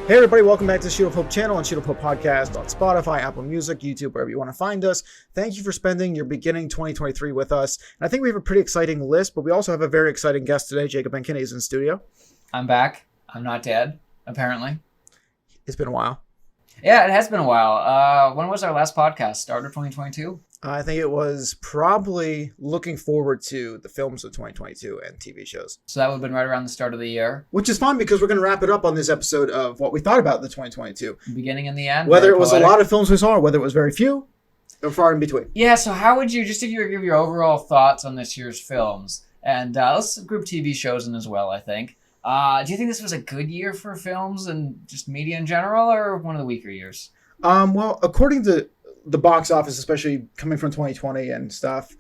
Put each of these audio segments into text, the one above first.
Hey everybody, welcome back to the Shield of Hope channel and Shield of Hope podcast on Spotify, Apple Music, YouTube, wherever you want to find us. Thank you for spending your beginning 2023 with us. And I think we have a pretty exciting list, but we also have a very exciting guest today. Jacob Benkini is in studio. I'm back. I'm not dead, apparently. It's been a while. Yeah, it has been a while. When was our last podcast? Start of 2022? I think it was probably looking forward to the films of 2022 and TV shows. So that would have been right around the start of the year. Which is fun because we're going to wrap it up on this episode of what we thought about the 2022. Beginning and the end. Whether it was a lot of films we saw or whether it was very few or far in between. Yeah, so how would you, just if you were to give your overall thoughts on this year's films, and let's group TV shows in as well, I think. Do you think this was a good year for films and just media in general, or one of the weaker years? Well, according to the box office, especially coming from 2020 and stuff,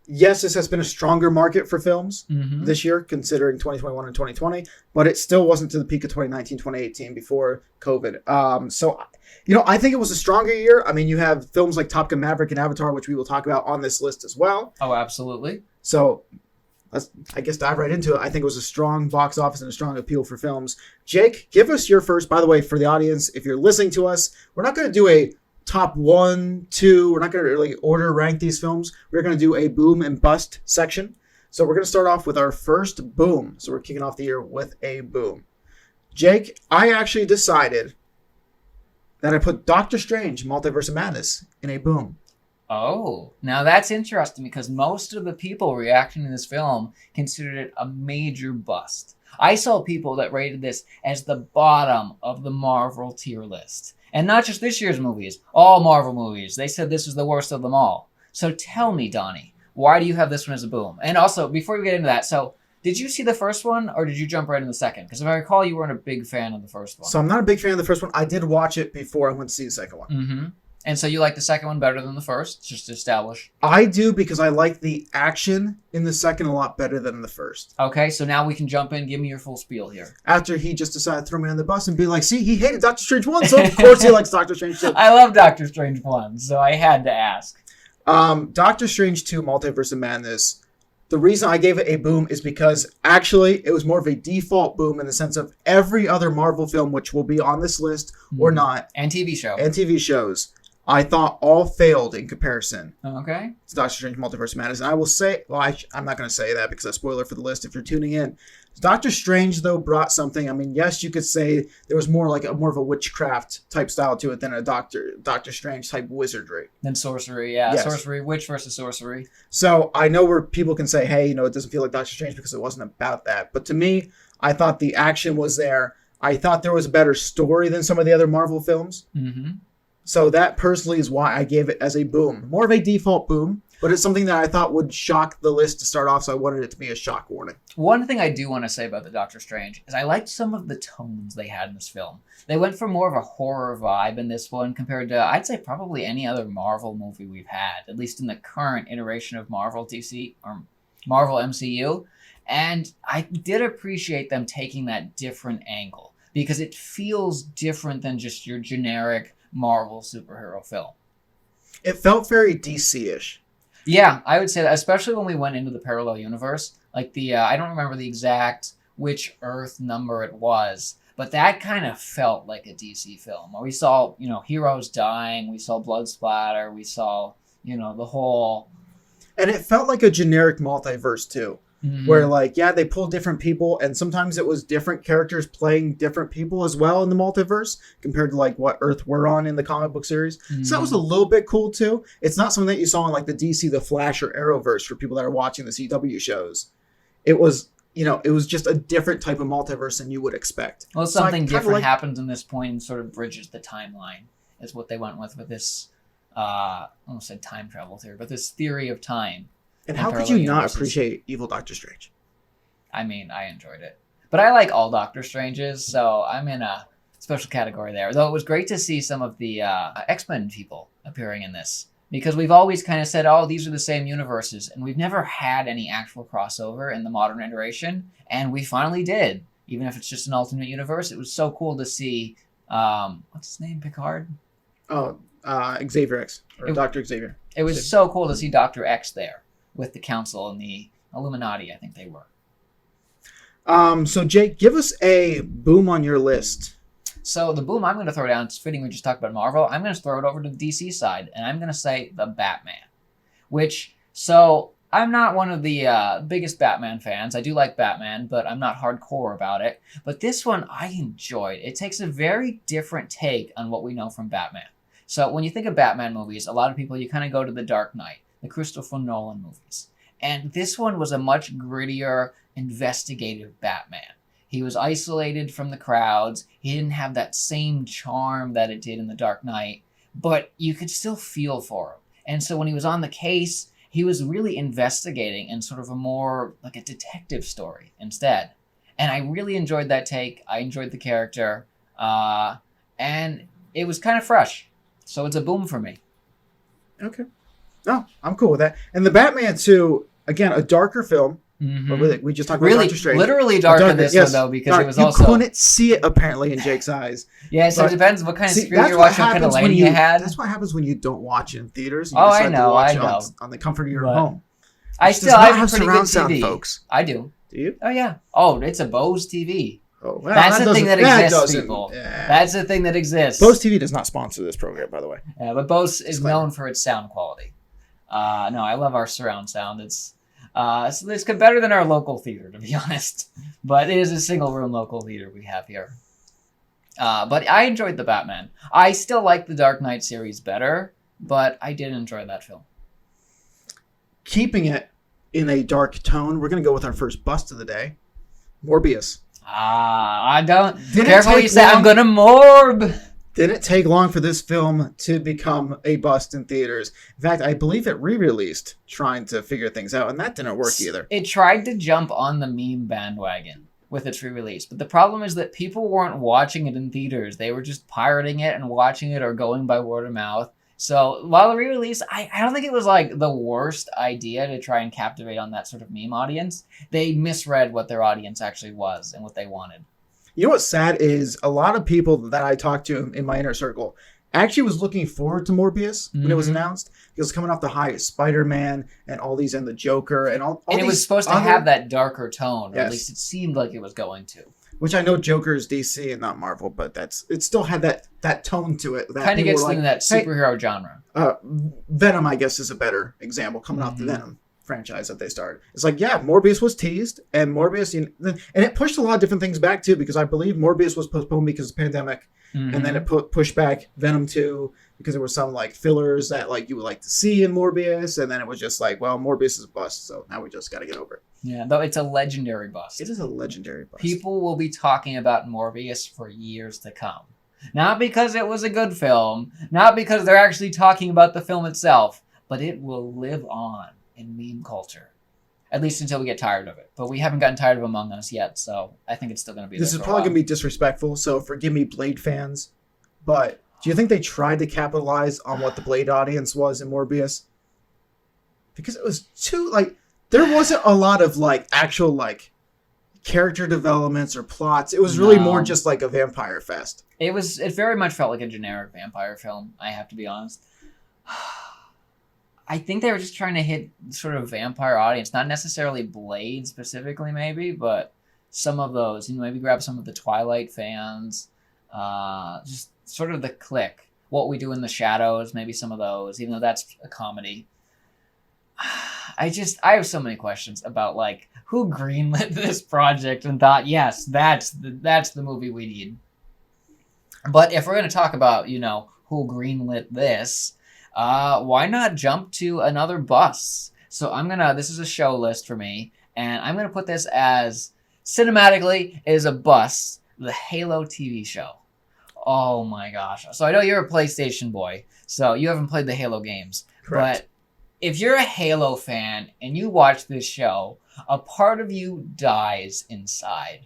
yes, this has been a stronger market for films this year, considering 2021 and 2020, but it still wasn't to the peak of 2019, 2018 before COVID. So, I think it was a stronger year. I mean, you have films like Top Gun Maverick and Avatar, which we will talk about on this list as well. Oh, absolutely. So let's, I guess, dive right into it. I think it was a strong box office and a strong appeal for films. Jake, give us your first. By the way, for the audience, if you're listening to us, we're not going to do a top 1, 2. We're not going to really order rank these films. We're going to do a boom and bust section. So we're going to start off with our first boom. So we're kicking off the year with a boom. Jake, I actually decided that I put Doctor Strange, Multiverse of Madness in a boom. Oh, now that's interesting because most of the people reacting to this film considered it a major bust. I saw people that rated this as the bottom of the Marvel tier list. And not just this year's movies, all Marvel movies. They said this was the worst of them all. So tell me, Donnie, why do you have this one as a boom? And also, before we get into that, so did you see the first one or did you jump right in the second? Because if I recall, you weren't a big fan of the first one. So I'm not a big fan of the first one. I did watch it before I went to see the second one. Mm-hmm. And so you like the second one better than the first, just to establish? I do because I like the action in the second a lot better than the first. Okay, so now we can jump in. Give me your full spiel here. After he just decided to throw me on the bus and be like, see, he hated Doctor Strange 1, so of course he likes Doctor Strange 2. I love Doctor Strange 1, so I had to ask. Doctor Strange 2, Multiverse of Madness, the reason I gave it a boom is because actually it was more of a default boom in the sense of every other Marvel film, which will be on this list or not. And TV shows. I thought all failed in comparison. Okay. It's Doctor Strange Multiverse of Madness. And I will say, I'm not going to say that because that's a spoiler for the list if you're tuning in. Doctor Strange, though, brought something. I mean, yes, you could say there was more of a witchcraft type style to it than a Doctor Strange type wizardry. Than sorcery, yeah. Yes. Sorcery, witch versus sorcery. So I know where people can say, hey, it doesn't feel like Doctor Strange because it wasn't about that. But to me, I thought the action was there. I thought there was a better story than some of the other Marvel films. Mm-hmm. So that personally is why I gave it as a boom. More of a default boom, but it's something that I thought would shock the list to start off, so I wanted it to be a shock warning. One thing I do want to say about the Doctor Strange is I liked some of the tones they had in this film. They went for more of a horror vibe in this one compared to, I'd say, probably any other Marvel movie we've had, at least in the current iteration of Marvel DC or Marvel MCU. And I did appreciate them taking that different angle because it feels different than just your generic Marvel superhero film. It felt very DC-ish. Yeah, I would say that, especially when we went into the parallel universe. Like I don't remember the exact which Earth number it was, but that kind of felt like a DC film. Where we saw, heroes dying, we saw blood splatter, we saw, the whole... And it felt like a generic multiverse, too. Mm-hmm. Where, they pulled different people, and sometimes it was different characters playing different people as well in the multiverse, compared to, what Earth we're on in the comic book series. Mm-hmm. So that was a little bit cool, too. It's not something that you saw in, the DC, The Flash, or Arrowverse for people that are watching the CW shows. It was, it was just a different type of multiverse than you would expect. Well, something different happens in this point and sort of bridges the timeline, is what they went with this, I almost said time travel theory, but this theory of time. And how could you not appreciate Evil Doctor Strange? I mean, I enjoyed it. But I like all Doctor Stranges, so I'm in a special category there. Though it was great to see some of the X-Men people appearing in this. Because we've always kind of said, these are the same universes. And we've never had any actual crossover in the modern iteration. And we finally did. Even if it's just an alternate universe. It was so cool to see, what's his name, Picard? Oh, Xavier X. Or Dr. Xavier. It was so cool to see Dr. X there. With the Council and the Illuminati, I think they were. So Jake, give us a boom on your list. So the boom I'm going to throw down, it's fitting we just talked about Marvel, I'm going to throw it over to the DC side, and I'm going to say the Batman. So I'm not one of the biggest Batman fans. I do like Batman, but I'm not hardcore about it. But this one I enjoyed. It takes a very different take on what we know from Batman. So when you think of Batman movies, a lot of people, you kind of go to the Dark Knight, the Christopher Nolan movies. And this one was a much grittier, investigative Batman. He was isolated from the crowds. He didn't have that same charm that it did in the Dark Knight, but you could still feel for him. And so when he was on the case, he was really investigating in sort of a more like a detective story instead. And I really enjoyed that take. I enjoyed the character. And it was kind of fresh. So it's a boom for me. Okay. No, I'm cool with that. And the Batman 2, again, a darker film. Mm-hmm. We just talked about really, Doctor Strange. literally darker in this one, though, because it was you also... You couldn't see it, apparently, in Jake's eyes. Yeah, so But- it depends what kind of See, screen that's you're what watching, what kind of happens when lighting you had. That's what happens when you don't watch in theaters. You Oh, I decide know, to watch I it know. on the comfort of your But- home. I Which still does not have a have pretty surround good sound, TV. folks. I do. Do you? Oh, yeah. Oh, it's a Bose TV. Oh, well, That's the thing that exists, doesn't- people. yeah. That's the thing that exists. Bose TV does not sponsor this program, by the way. Yeah, but Bose is Disclaimer. known for its sound quality. No, I love our surround sound. It's better than our local theater, to be honest. But it is a single room local theater we have here. But I enjoyed the Batman. I still like the Dark Knight series better, but I did enjoy that film. Keeping it in a dark tone, we're going to go with our first bust of the day. Morbius. I don't. Didn't Careful what take you say. long. I'm gonna morb. Didn't take long for this film to become a bust in theaters. In fact, I believe it re-released trying to figure things out, and that didn't work either. It tried to jump on the meme bandwagon with its re-release, but the problem is that people weren't watching it in theaters. They were just pirating it and watching it or going by word of mouth. So while the re-release, I don't think it was like the worst idea to try and captivate on that sort of meme audience. They misread what their audience actually was and what they wanted. You know what's sad is a lot of people that I talked to in my inner circle actually was looking forward to Morbius when it was announced. It was coming off the high of Spider-Man and all these and the Joker and all And it was these supposed to other- have that darker tone, or at Yes. least it seemed like it was going to. Which I know Joker is DC and not Marvel, but it still had that tone to it. That Kind of people gets were into like, that superhero genre. Venom, I guess, is a better example coming off the Mhm. Venom franchise that they started. It's like, yeah, Morbius was teased, and Morbius, and it pushed a lot of different things back too, because I believe Morbius was postponed because of the pandemic, and then it pushed back Venom 2 because there were some like fillers that like you would like to see in Morbius, and then it was just like, well, Morbius is a bust, so now we just got to get over it. Yeah, though it's a legendary bust. It is a legendary bust. People will be talking about Morbius for years to come. Not because it was a good film, not because they're actually talking about the film itself, but it will live on in meme culture. At least until we get tired of it. But we haven't gotten tired of Among Us yet, so I think it's still going to be This there is for a probably while. going to be disrespectful, so forgive me, Blade fans, but do you think they tried to capitalize on what the Blade audience was in Morbius? Because it was too, like, there wasn't a lot of, like, actual, like, character developments or plots. It was really No. more just like a vampire fest. It very much felt like a generic vampire film, I have to be honest. I think they were just trying to hit sort of vampire audience, not necessarily Blade specifically maybe, but some of those, maybe grab some of the Twilight fans, just sort of the clique. What We Do in the Shadows, maybe some of those, even though that's a comedy. I have so many questions about like who greenlit this project and thought, yes, that's the movie we need. But if we're going to talk about, who greenlit this, why not jump to another bus? So this is a show list for me, and I'm going to put this as cinematically is a bus, the Halo TV show. Oh my gosh. So I know you're a PlayStation boy, so you haven't played the Halo games. Correct. But if you're a Halo fan and you watch this show, a part of you dies inside.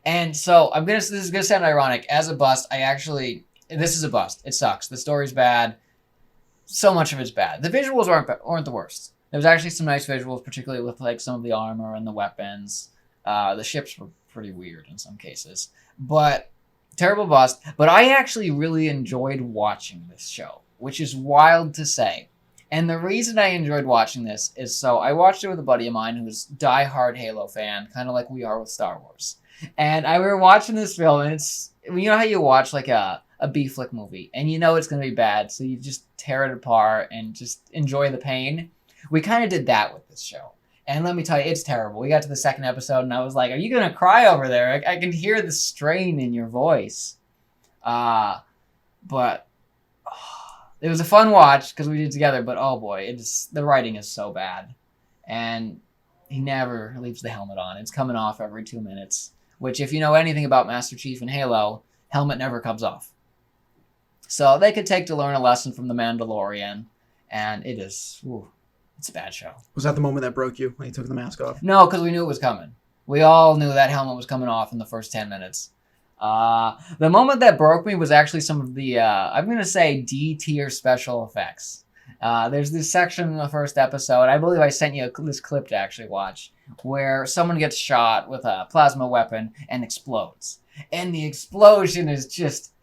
And so this is going to sound ironic. As a bust, this is a bust. It sucks. The story's bad. So much of it's bad. The visuals aren't the worst. There was actually some nice visuals, particularly with like some of the armor and the weapons. The ships were pretty weird in some cases. But terrible bust. But I actually really enjoyed watching this show, which is wild to say. And the reason I enjoyed watching this is I watched it with a buddy of mine who's a diehard Halo fan, kind of like we are with Star Wars. And we were watching this film, and it's, you know how you watch like a B flick movie, and you know it's going to be bad, so you just tear it apart and just enjoy the pain. We kind of did that with this show. And let me tell you, it's terrible. We got to the second episode, and I was like, are you going to cry over there? I can hear the strain in your voice. But it was a fun watch because we did it together, but oh boy, the writing is so bad. And he never leaves the helmet on. It's coming off every 2 minutes, which if you know anything about Master Chief and Halo, helmet never comes off. So they could take to learn a lesson from The Mandalorian, and it's a bad show. Was that the moment that broke you when he took the mask off? No, because we knew it was coming. We all knew that helmet was coming off in the first 10 minutes. The moment that broke me was actually some of the, I'm going to say D-tier special effects. There's this section in the first episode, I believe I sent you this clip to actually watch, where someone gets shot with a plasma weapon and explodes. And the explosion is just...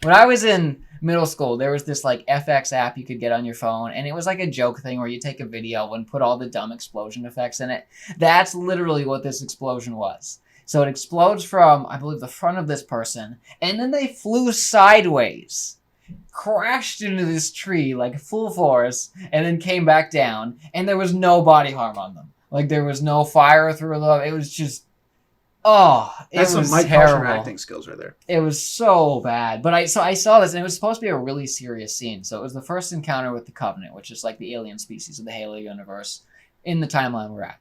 When I was in middle school, there was this like FX app you could get on your phone, and it was like a joke thing where you take a video and put all the dumb explosion effects in it. That's literally what this explosion was. So it explodes from, I believe, the front of this person, and then they flew sideways, crashed into this tree like full force, and then came back down, and there was no body harm on them. Like, there was no fire through them. It was just... Oh, it That's was some Mike terrible. Poshmark acting skills right there. It was so bad. But I saw this, and it was supposed to be a really serious scene. So it was the first encounter with the Covenant, which is like the alien species of the Halo universe in the timeline we're at.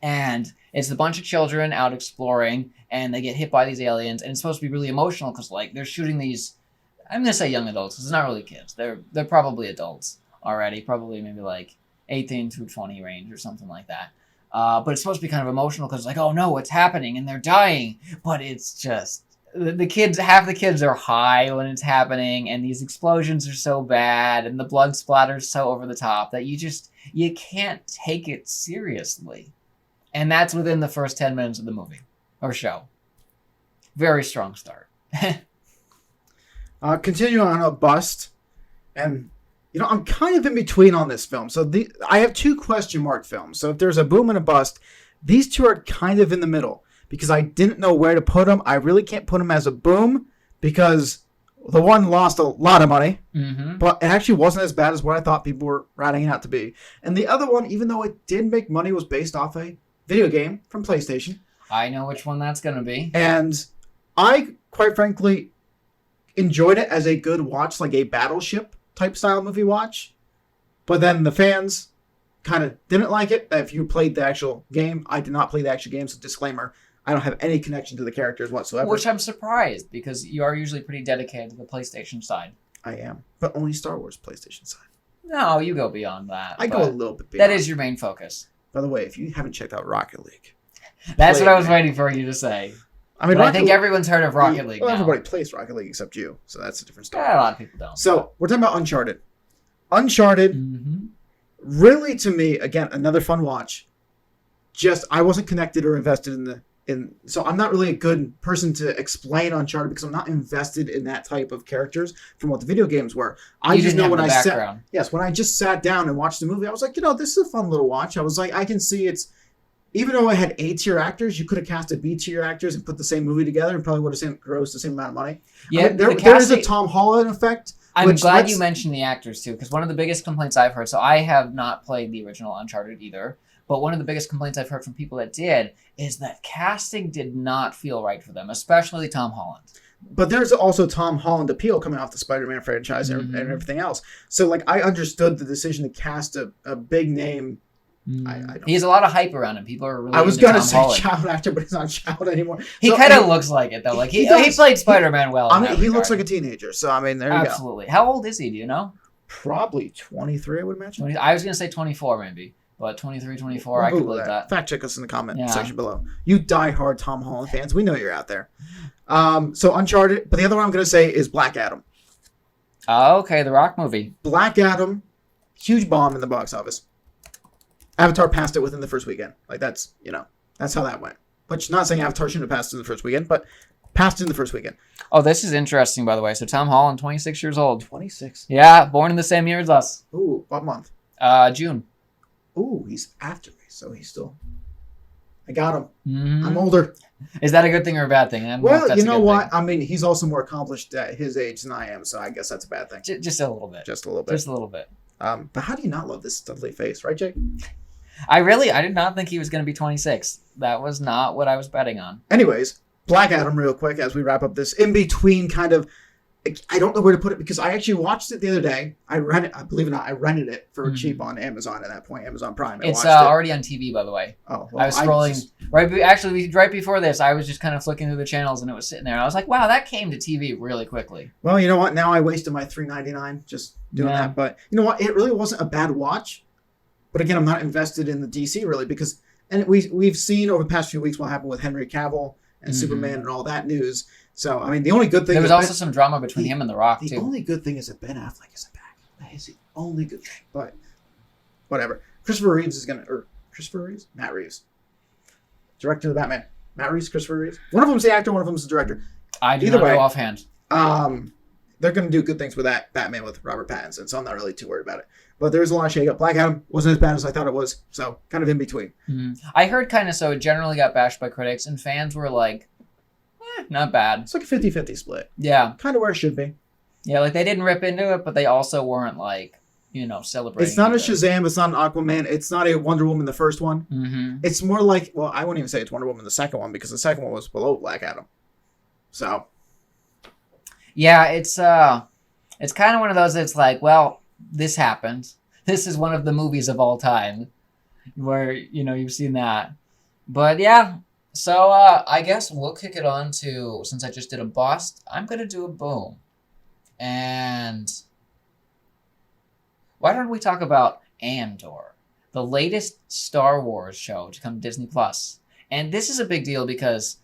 And it's a bunch of children out exploring, and they get hit by these aliens, and it's supposed to be really emotional because like they're shooting these, I'm gonna say young adults because it's not really kids. They're probably adults already, probably maybe like 18 through 20 range or something like that. But it's supposed to be kind of emotional because it's like, oh no, what's happening? And they're dying. But it's just, the kids, half the kids are high when it's happening, and these explosions are so bad, and the blood splatters so over the top that you can't take it seriously. And that's within the first 10 minutes of the movie or show. Very strong start. Continue on a bust, and you know, I'm kind of in between on this film. So I have two question mark films. So if there's a boom and a bust, these two are kind of in the middle because I didn't know where to put them. I really can't put them as a boom because the one lost a lot of money, but it actually wasn't as bad as what I thought people were ratting it out to be. And the other one, even though it did make money, was based off a video game from PlayStation. I know which one that's going to be. And I, quite frankly, enjoyed it as a good watch, like a Battleship type style movie watch, but then the fans kind of didn't like it. If you played the actual game, I did not play the actual game, so disclaimer, I don't have any connection to the characters whatsoever. Which I'm surprised, because you are usually pretty dedicated to the PlayStation side. I am, but only Star Wars PlayStation side. No, you go beyond that. I go a little bit beyond. That is your main focus. By the way, if you haven't checked out Rocket League, that's what I was waiting for you to say. I mean, I think everyone's heard of Rocket League now. Everybody plays Rocket League except you, so that's a different story. Yeah, a lot of people don't. So, we're talking about Uncharted. Uncharted, really, to me, again, another fun watch. Just, I wasn't connected or invested so I'm not really a good person to explain Uncharted because I'm not invested in that type of characters from what the video games were. I just know when I just sat down and watched the movie, I was like, you know, this is a fun little watch. I was like, I can see it's, even though I had A-tier actors, you could have casted B-tier actors and put the same movie together and probably would have grossed the same amount of money. Yeah, I mean, there is a Tom Holland effect. I'm glad you mentioned the actors too, because one of the biggest complaints I've heard, so I have not played the original Uncharted either, but one of the biggest complaints I've heard from people that did is that casting did not feel right for them, especially Tom Holland. But there's also Tom Holland appeal coming off the Spider-Man franchise and everything else. So, like, I understood the decision to cast a big name. He has a lot of hype around him. People are really. I was gonna say Holland. child actor, but he's not child anymore. He kind of looks like it though. Like he played Spider-Man well. I mean, he looks like a teenager. So I mean, there you go. Absolutely. How old is he? Do you know? Probably 23, I would imagine. I was gonna say 24, maybe, but 23, 24. I could believe that. Fact check us in the comment section below. You die-hard Tom Holland fans, we know you're out there. So Uncharted, but the other one I'm gonna say is Black Adam. Oh, okay, the Rock movie. Black Adam, huge bomb in the box office. Avatar passed it within the first weekend. Like, that's how that went. Which, not saying Avatar shouldn't have passed in the first weekend, but passed in the first weekend. Oh, this is interesting, by the way. So Tom Holland, 26 years old. 26? Yeah, born in the same year as us. Ooh, what month? June. Ooh, he's after me, so he's still... I got him. Mhm. I'm older. Is that a good thing or a bad thing? I don't know if Well, that's you a know good what? thing. I mean, he's also more accomplished at his age than I am, so I guess that's a bad thing. Just a little bit. Just a little bit. Just a little bit. But how do you not love this studly face, right, Jake? I did not think he was going to be 26. That was not what I was betting on. Anyways, Black Adam, real quick, as we wrap up this in between kind of. I don't know where to put it because I actually watched it the other day. I rented, I believe it or not, I rented it for cheap on Amazon at that point, Amazon Prime. It's watched it. already on TV, by the way. Oh, well, I was scrolling right before this. I was just kind of flicking through the channels, and it was sitting there. And I was like, "Wow, that came to TV really quickly." Well, you know what? Now I wasted my $3.99 just doing Yeah. that. But you know what? It really wasn't a bad watch. But again, I'm not invested in the DC really because, and we've seen over the past few weeks what happened with Henry Cavill and Superman and all that news. So I mean, the only good thing There was also some drama between him and The Rock the too. only good thing is that Ben Affleck is back. That is the only good thing. But whatever. Christopher Reeves, Matt Reeves, director of the Batman. Matt Reeves, Christopher Reeves. One of them's the actor, one of them's the director. I do Either not way, know offhand. They're going to do good things with that Batman with Robert Pattinson, so I'm not really too worried about it. But there's a lot of shake-up. Black Adam wasn't as bad as I thought it was, so kind of in between. I heard kind of so. It generally got bashed by critics, and fans were like, not bad. It's like a 50-50 split. Yeah. Kind of where it should be. Yeah, like they didn't rip into it, but they also weren't like, celebrating. It's not a either. Shazam, it's not an Aquaman, it's not a Wonder Woman, the first one. Mm-hmm. It's more like, well, I wouldn't even say it's Wonder Woman, the second one, because the second one was below Black Adam. So. Yeah, it's kind of one of those that's like, well, this happened. This is one of the movies of all time where, you've seen that. But yeah, so I guess we'll kick it on to, since I just did a bust, I'm going to do a boom. And why don't we talk about Andor, the latest Star Wars show to come to Disney Plus. And this is a big deal because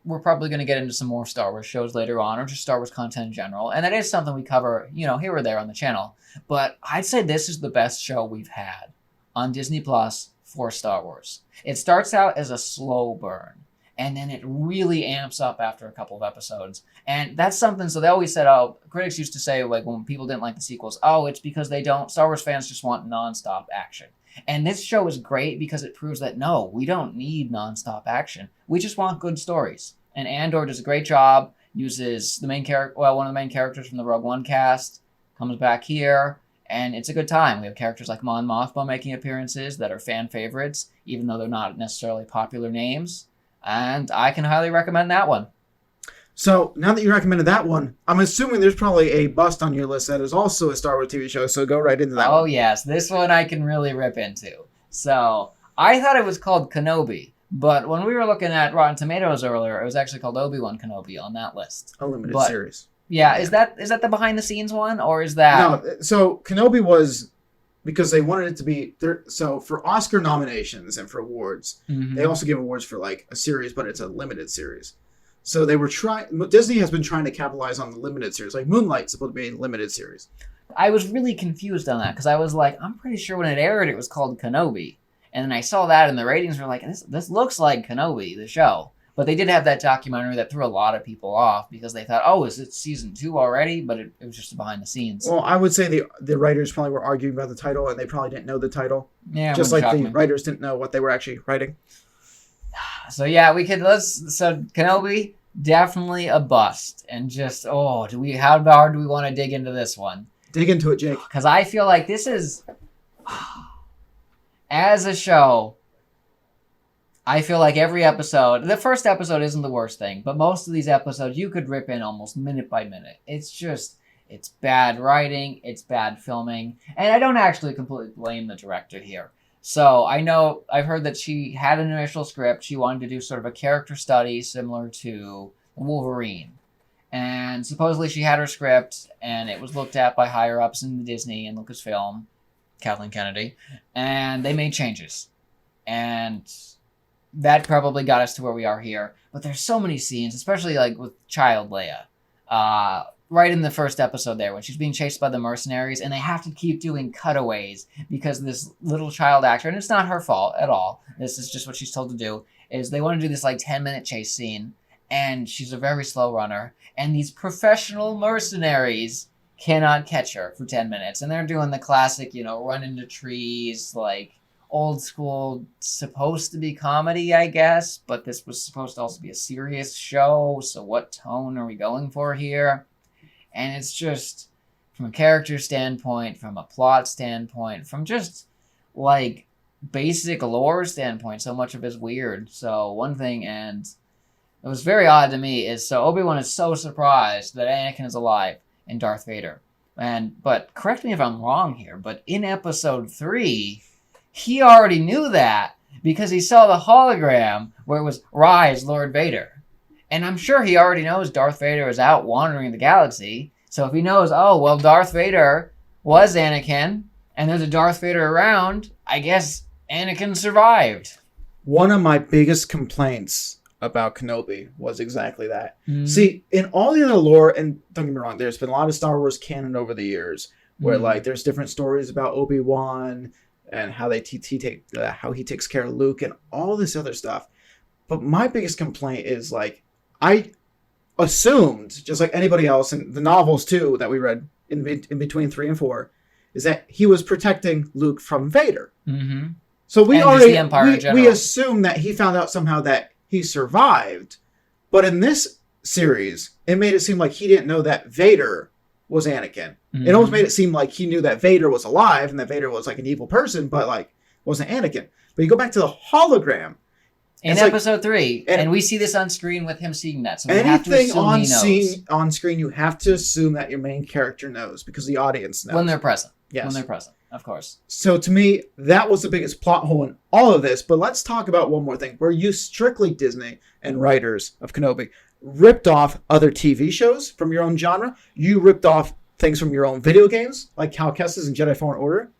we're probably going to get into some more Star Wars shows later on, or just Star Wars content in general. And that is something we cover, here or there on the channel. But I'd say this is the best show we've had on Disney Plus for Star Wars. It starts out as a slow burn, and then it really amps up after a couple of episodes. And that's something, so they always said, critics used to say, like, when people didn't like the sequels, it's because Star Wars fans just want nonstop action. And this show is great because it proves that, no, we don't need nonstop action. We just want good stories. And Andor does a great job, uses one of the main characters from the Rogue One cast, comes back here, and it's a good time. We have characters like Mon Mothma making appearances that are fan favorites, even though they're not necessarily popular names. And I can highly recommend that one. So, now that you recommended that one, I'm assuming there's probably a bust on your list that is also a Star Wars TV show, so go right into that one. Oh, yes. This one I can really rip into. So, I thought it was called Kenobi, but when we were looking at Rotten Tomatoes earlier, it was actually called Obi-Wan Kenobi on that list. A limited But- series. Yeah, is that the behind-the-scenes one, or is that... No, so Kenobi was because they wanted it to be... So, for Oscar nominations and for awards, Mhm. they also give awards for, like, a series, but it's a limited series. So they were Disney has been trying to capitalize on the limited series. Like Moonlight's supposed to be a limited series. I was really confused on that, because I was like, I'm pretty sure when it aired, it was called Kenobi. And then I saw that, and the ratings were like, this looks like Kenobi, the show. But they did have that documentary that threw a lot of people off, because they thought, is it season 2 already? But it was just behind the scenes. Well, I would say the writers probably were arguing about the title, and they probably didn't know the title. Yeah, Just wouldn't like shock the me. writers didn't know what they were actually writing. So yeah, so Kenobi, definitely a bust. And just, how hard do we want to dig into this one? Dig into it, Jake. Because I feel like this is, as a show, I feel like every episode, the first episode isn't the worst thing, but most of these episodes you could rip in almost minute by minute. It's bad writing, it's bad filming, and I don't actually completely blame the director here. So I've heard that she had an initial script. She wanted to do sort of a character study similar to Wolverine. And supposedly she had her script, and it was looked at by higher-ups in Disney and Lucasfilm, Kathleen Kennedy, and they made changes. And that probably got us to where we are here. But there's so many scenes, especially like with child Leia. Right in the first episode there, when she's being chased by the mercenaries, and they have to keep doing cutaways because this little child actor, and it's not her fault at all, this is just what she's told to do, is they want to do this like 10-minute chase scene, and she's a very slow runner, and these professional mercenaries cannot catch her for 10 minutes, and they're doing the classic, run into trees, like old school, supposed to be comedy, I guess, but this was supposed to also be a serious show. So what tone are we going for here? And it's just, from a character standpoint, from a plot standpoint, from just like basic lore standpoint, so much of it's weird. So one thing, and it was very odd to me, is so Obi-Wan is so surprised that Anakin is alive and Darth Vader. But correct me if I'm wrong here, but in episode 3, he already knew that because he saw the hologram where it was Rise, Lord Vader. And I'm sure he already knows Darth Vader is out wandering the galaxy. So if he knows, oh, well, Darth Vader was Anakin, and there's a Darth Vader around, I guess Anakin survived. One of my biggest complaints about Kenobi was exactly that. Mm. See, in all the other lore, and don't get me wrong, there's been a lot of Star Wars canon over the years where like there's different stories about Obi-Wan and how how he takes care of Luke and all this other stuff. But my biggest complaint is like I assumed, just like anybody else, and the novels too that we read in between 3 and 4, is that he was protecting Luke from Vader. Mm-hmm. So we And already just the Empire in general. we assume that he found out somehow that he survived, but in this series, it made it seem like he didn't know that Vader was Anakin. Mm-hmm. It almost made it seem like he knew that Vader was alive and that Vader was like an evil person, but like wasn't Anakin. But you go back to the hologram In it's like- episode 3, and- and we see this on screen with him seeing that. So we have to anything assume on he knows screen, you have to assume that your main character knows because the audience knows. when they're present. Yes. When they're present, of course. So to me, that was the biggest plot hole in all of this. But let's talk about one more thing. Where you strictly Disney and writers of Kenobi ripped off other TV shows from your own genre. You ripped off things from your own video games, like Cal Kestis and Jedi Fallen Order.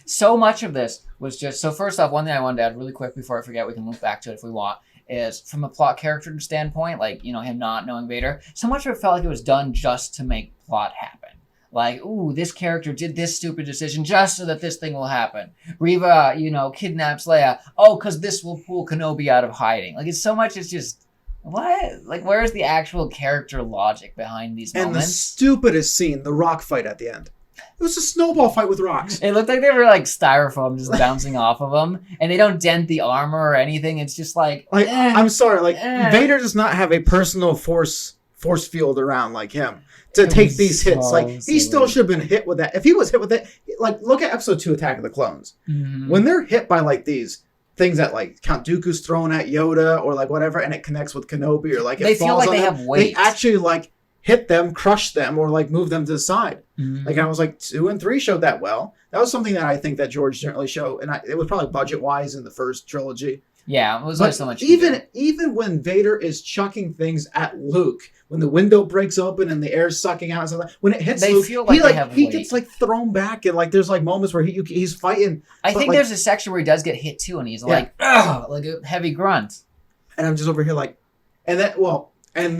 So much of this was just... So first off, one thing I wanted to add really quick before I forget, we can look back to it if we want, is from a plot character standpoint, like, you know, him not knowing Vader, so much of it felt like it was done just to make plot happen. Like, ooh, this character did this stupid decision just so that this thing will happen. Reva, you know, kidnaps Leia. Oh, because this will pull Kenobi out of hiding. Like, it's so much, it's just... What? Like, where's the actual character logic behind these And the moments? stupidest scene, the rock fight at the end. It was a snowball fight with rocks. It looked like they were like styrofoam just bouncing off of them, and they don't dent the armor or anything. It's just like, Like, I'm sorry, like Vader Vader does not have a personal force field around like him to take was these hits. so Like he silly. still should have been hit with that. If he was hit with it, like look at episode 2, Attack of the Clones. Mhm. When they're hit by like these things that like Count Dooku's thrown at Yoda or like whatever, and it connects with Kenobi or like it They falls feel like on they them, have weight. they actually like hit them, crush them, or like move them to the side. Mhm. Like I was like 2 and 3 showed that well. That was something that I think that George didn't really show, and it was probably budget wise in the first trilogy. Yeah, it was only But so much. you could do. even when Vader is chucking things at Luke, when the window breaks open and the air's sucking out and stuff like that, when it hits They Luke, feel like he they have he weight. gets like thrown back, and like there's like moments where he's fighting, I but, think like- there's a section where he does get hit too, and he's like, ugh, like a heavy grunt. and I'm just over here like, and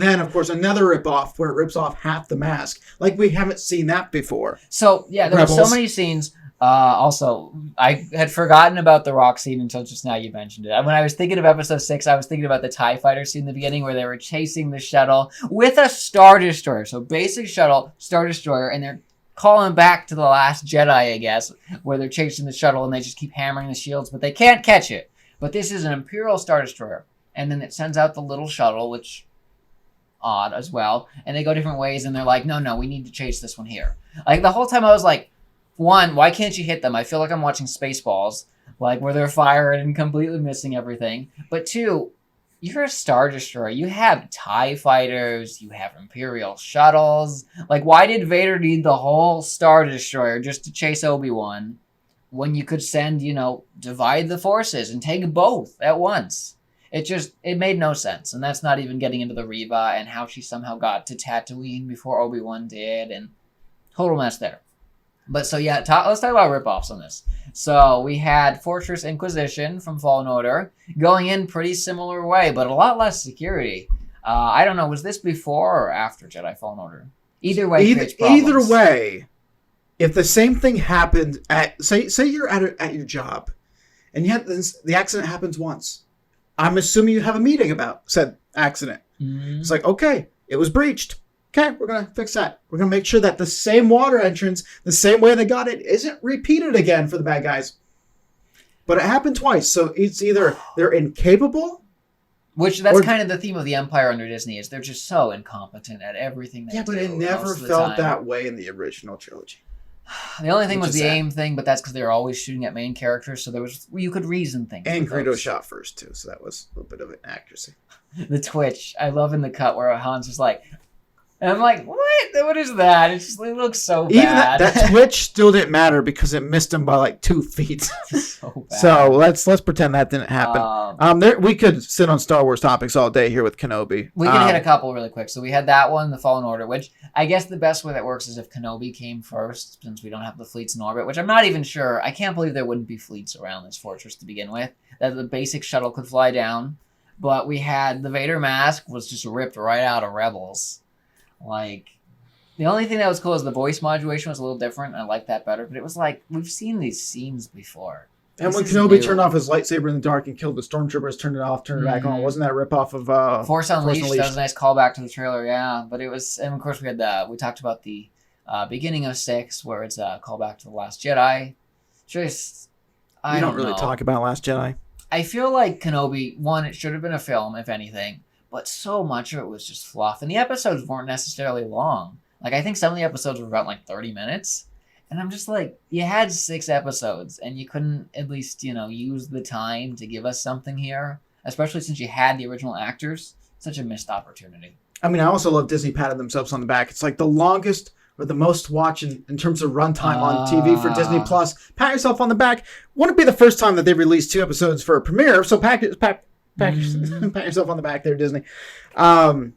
then of course another rip off where it rips off half the mask. Like we haven't seen that before. So yeah, there were Rebels. so many scenes. Also, I had forgotten about the rock scene until just now you mentioned it. When I was thinking of episode 6, I was thinking about the TIE fighter scene in the beginning where they were chasing the shuttle with a Star Destroyer. So basic shuttle, Star Destroyer, and they're calling back to The Last Jedi, I guess, where they're chasing the shuttle and they just keep hammering the shields, but they can't catch it. But this is an Imperial Star Destroyer. And then it sends out the little shuttle, which... odd as well. And they go different ways and they're like, no, we need to chase this one here. Like the whole time I was like, one, why can't you hit them? I feel like I'm watching Spaceballs, like where they're firing and completely missing everything. But two, you're a Star Destroyer. You have TIE fighters. You have Imperial shuttles. Like, why did Vader need the whole Star Destroyer just to chase Obi-Wan when you could send, divide the forces and take both at once? It made no sense. And that's not even getting into the Reva and how she somehow got to Tatooine before Obi-Wan did, and total mess there. But so yeah, let's talk about ripoffs on this. So we had Fortress Inquisition from Fallen Order going in pretty similar way, but a lot less security. I don't know, was this before or after Jedi Fallen Order? Either way, creates problems. Either way, if the same thing happened at say you're at your job, and yet the accident happens once, I'm assuming you have a meeting about said accident. Mhm. It's like, okay, it was breached. Okay, we're going to fix that. We're going to make sure that the same water entrance, the same way they got it, isn't repeated again for the bad guys. But it happened twice, so it's either they're incapable. Which that's Or- kind of the theme of the Empire under Disney is they're just so incompetent at everything they Yeah, do. but it never most of the felt time. that way in the original trilogy. The only thing Which was is the sad. AIM thing, but that's because they were always shooting at main characters, so you could reason things. And with Greedo those. shot first too, so that was a little bit of an accuracy. The twitch. I love in the cut where Hans is like, and I'm like, what? What is that? It looks so Even bad. that twitch still didn't matter because it missed him by like 2 feet. so bad. So let's pretend that didn't happen. We could sit on Star Wars topics all day here with Kenobi. We can hit a couple really quick. So we had that one, the Fallen Order, which I guess the best way that works is if Kenobi came first, since we don't have the fleets in orbit, which I'm not even sure. I can't believe there wouldn't be fleets around this fortress to begin with. That the basic shuttle could fly down. But we had the Vader mask was just ripped right out of Rebels. Like, the only thing that was cool is the voice modulation was a little different. I like that better. But it was like, we've seen these scenes before. And when This is Kenobi new. turned off his lightsaber in the dark and killed the stormtroopers, turned it off, turned it back on. Mhm. Wasn't that a ripoff of Force Unleashed, that was a nice callback to the trailer, yeah. But it was, and of course we talked about the beginning of 6, where it's a callback to The Last Jedi. Just, I We don't don't really know. talk about Last Jedi. I feel like Kenobi, one, it should have been a film, if anything, but so much of it was just fluff. And the episodes weren't necessarily long. Like, I think some of the episodes were about like 30 minutes. And I'm just like, you had 6 episodes, and you couldn't at least, use the time to give us something here, especially since you had the original actors. Such a missed opportunity. I mean, I also love Disney patting themselves on the back. It's like the longest or the most watched in terms of runtime on TV for Disney Plus. Pat yourself on the back. Wouldn't be the first time that they've released 2 episodes for a premiere, so pat yourself on the back there, Disney. I'm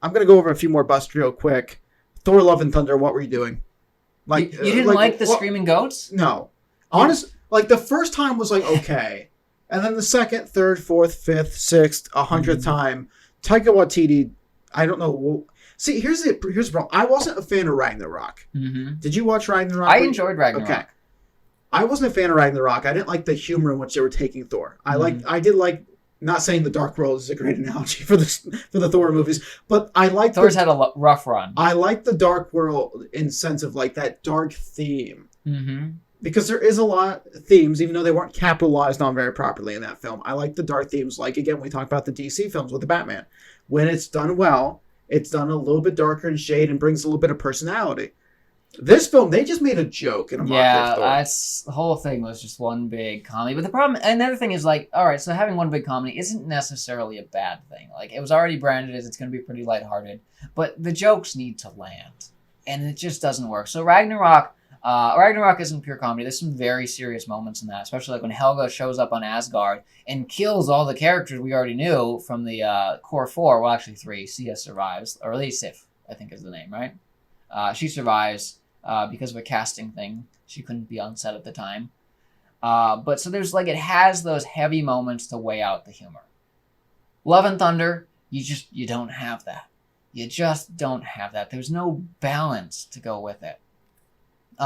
gonna go over a few more busts real quick. Thor: Love and Thunder. What were you doing? You didn't like the Screaming Goats? No. Honest, like the first time was like okay. And then the second, third, fourth, fifth, sixth, 100th time, Taika Waititi, I don't know. See, here's the problem. I wasn't a fan of Ragnarok. Mm-hmm. Did you watch Ragnarok? I enjoyed Ragnarok. Okay. I wasn't a fan of Ragnarok. I didn't like the humor in which they were taking Thor. I did like, not saying the Dark World is a great analogy for the Thor movies, but I like Thor's had a rough run. I like the Dark World in sense of like that dark theme. Mm-hmm. Because there is a lot of themes, even though they weren't capitalized on very properly in that film. I like the dark themes. Like, again, we talked about the DC films with the Batman. When it's done well, it's done a little bit darker in shade and brings a little bit of personality. This film, they just made a joke in a Yeah, Thor. the whole thing was just one big comedy. But the problem, another thing is like, all right, so having one big comedy isn't necessarily a bad thing. Like, it was already branded as it's going to be pretty lighthearted, but the jokes need to land, and it just doesn't work. So Ragnarok isn't pure comedy. There's some very serious moments in that, especially like when Helga shows up on Asgard and kills all the characters we already knew from the core 4. Well, actually 3. Sia survives, or at least Sif, I think is the name, right? She survives. Because of a casting thing. She couldn't be on set at the time. But so there's like, it has those heavy moments to weigh out the humor. Love and Thunder, you don't have that. You just don't have that. There's no balance to go with it. Though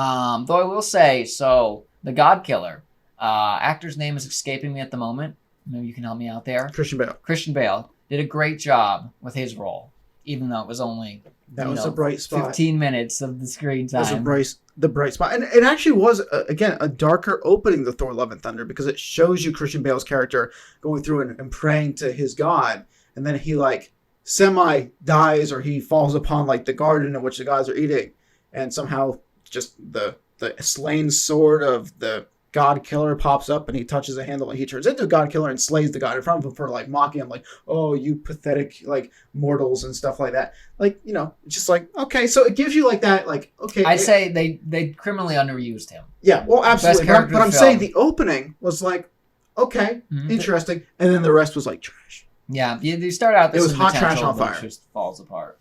I will say, so the God Killer, actor's name is escaping me at the moment. Maybe you can help me out there. Christian Bale. Did a great job with his role, even though it was only That was a bright spot. 15 minutes of the screen time. That was the bright spot. And it actually was, again, a darker opening to Thor: Love and Thunder because it shows you Christian Bale's character going through and praying to his God. And then he, like, semi-dies or he falls upon, like, the garden in which the gods are eating. And somehow just the slain sword of the God Killer pops up and he touches a handle and he turns into a God Killer and slays the god in front of him for like mocking him, like, oh, you pathetic like mortals and stuff like that. Like, just like, okay, so it gives you like that, like, okay. I'd say they criminally underused him. Yeah, well, absolutely. character But I'm in the saying film. the opening was like, okay, Mhm. interesting. And then the rest was like trash. Yeah, you start out this It was is hot trash potential, on but it fire. just falls apart.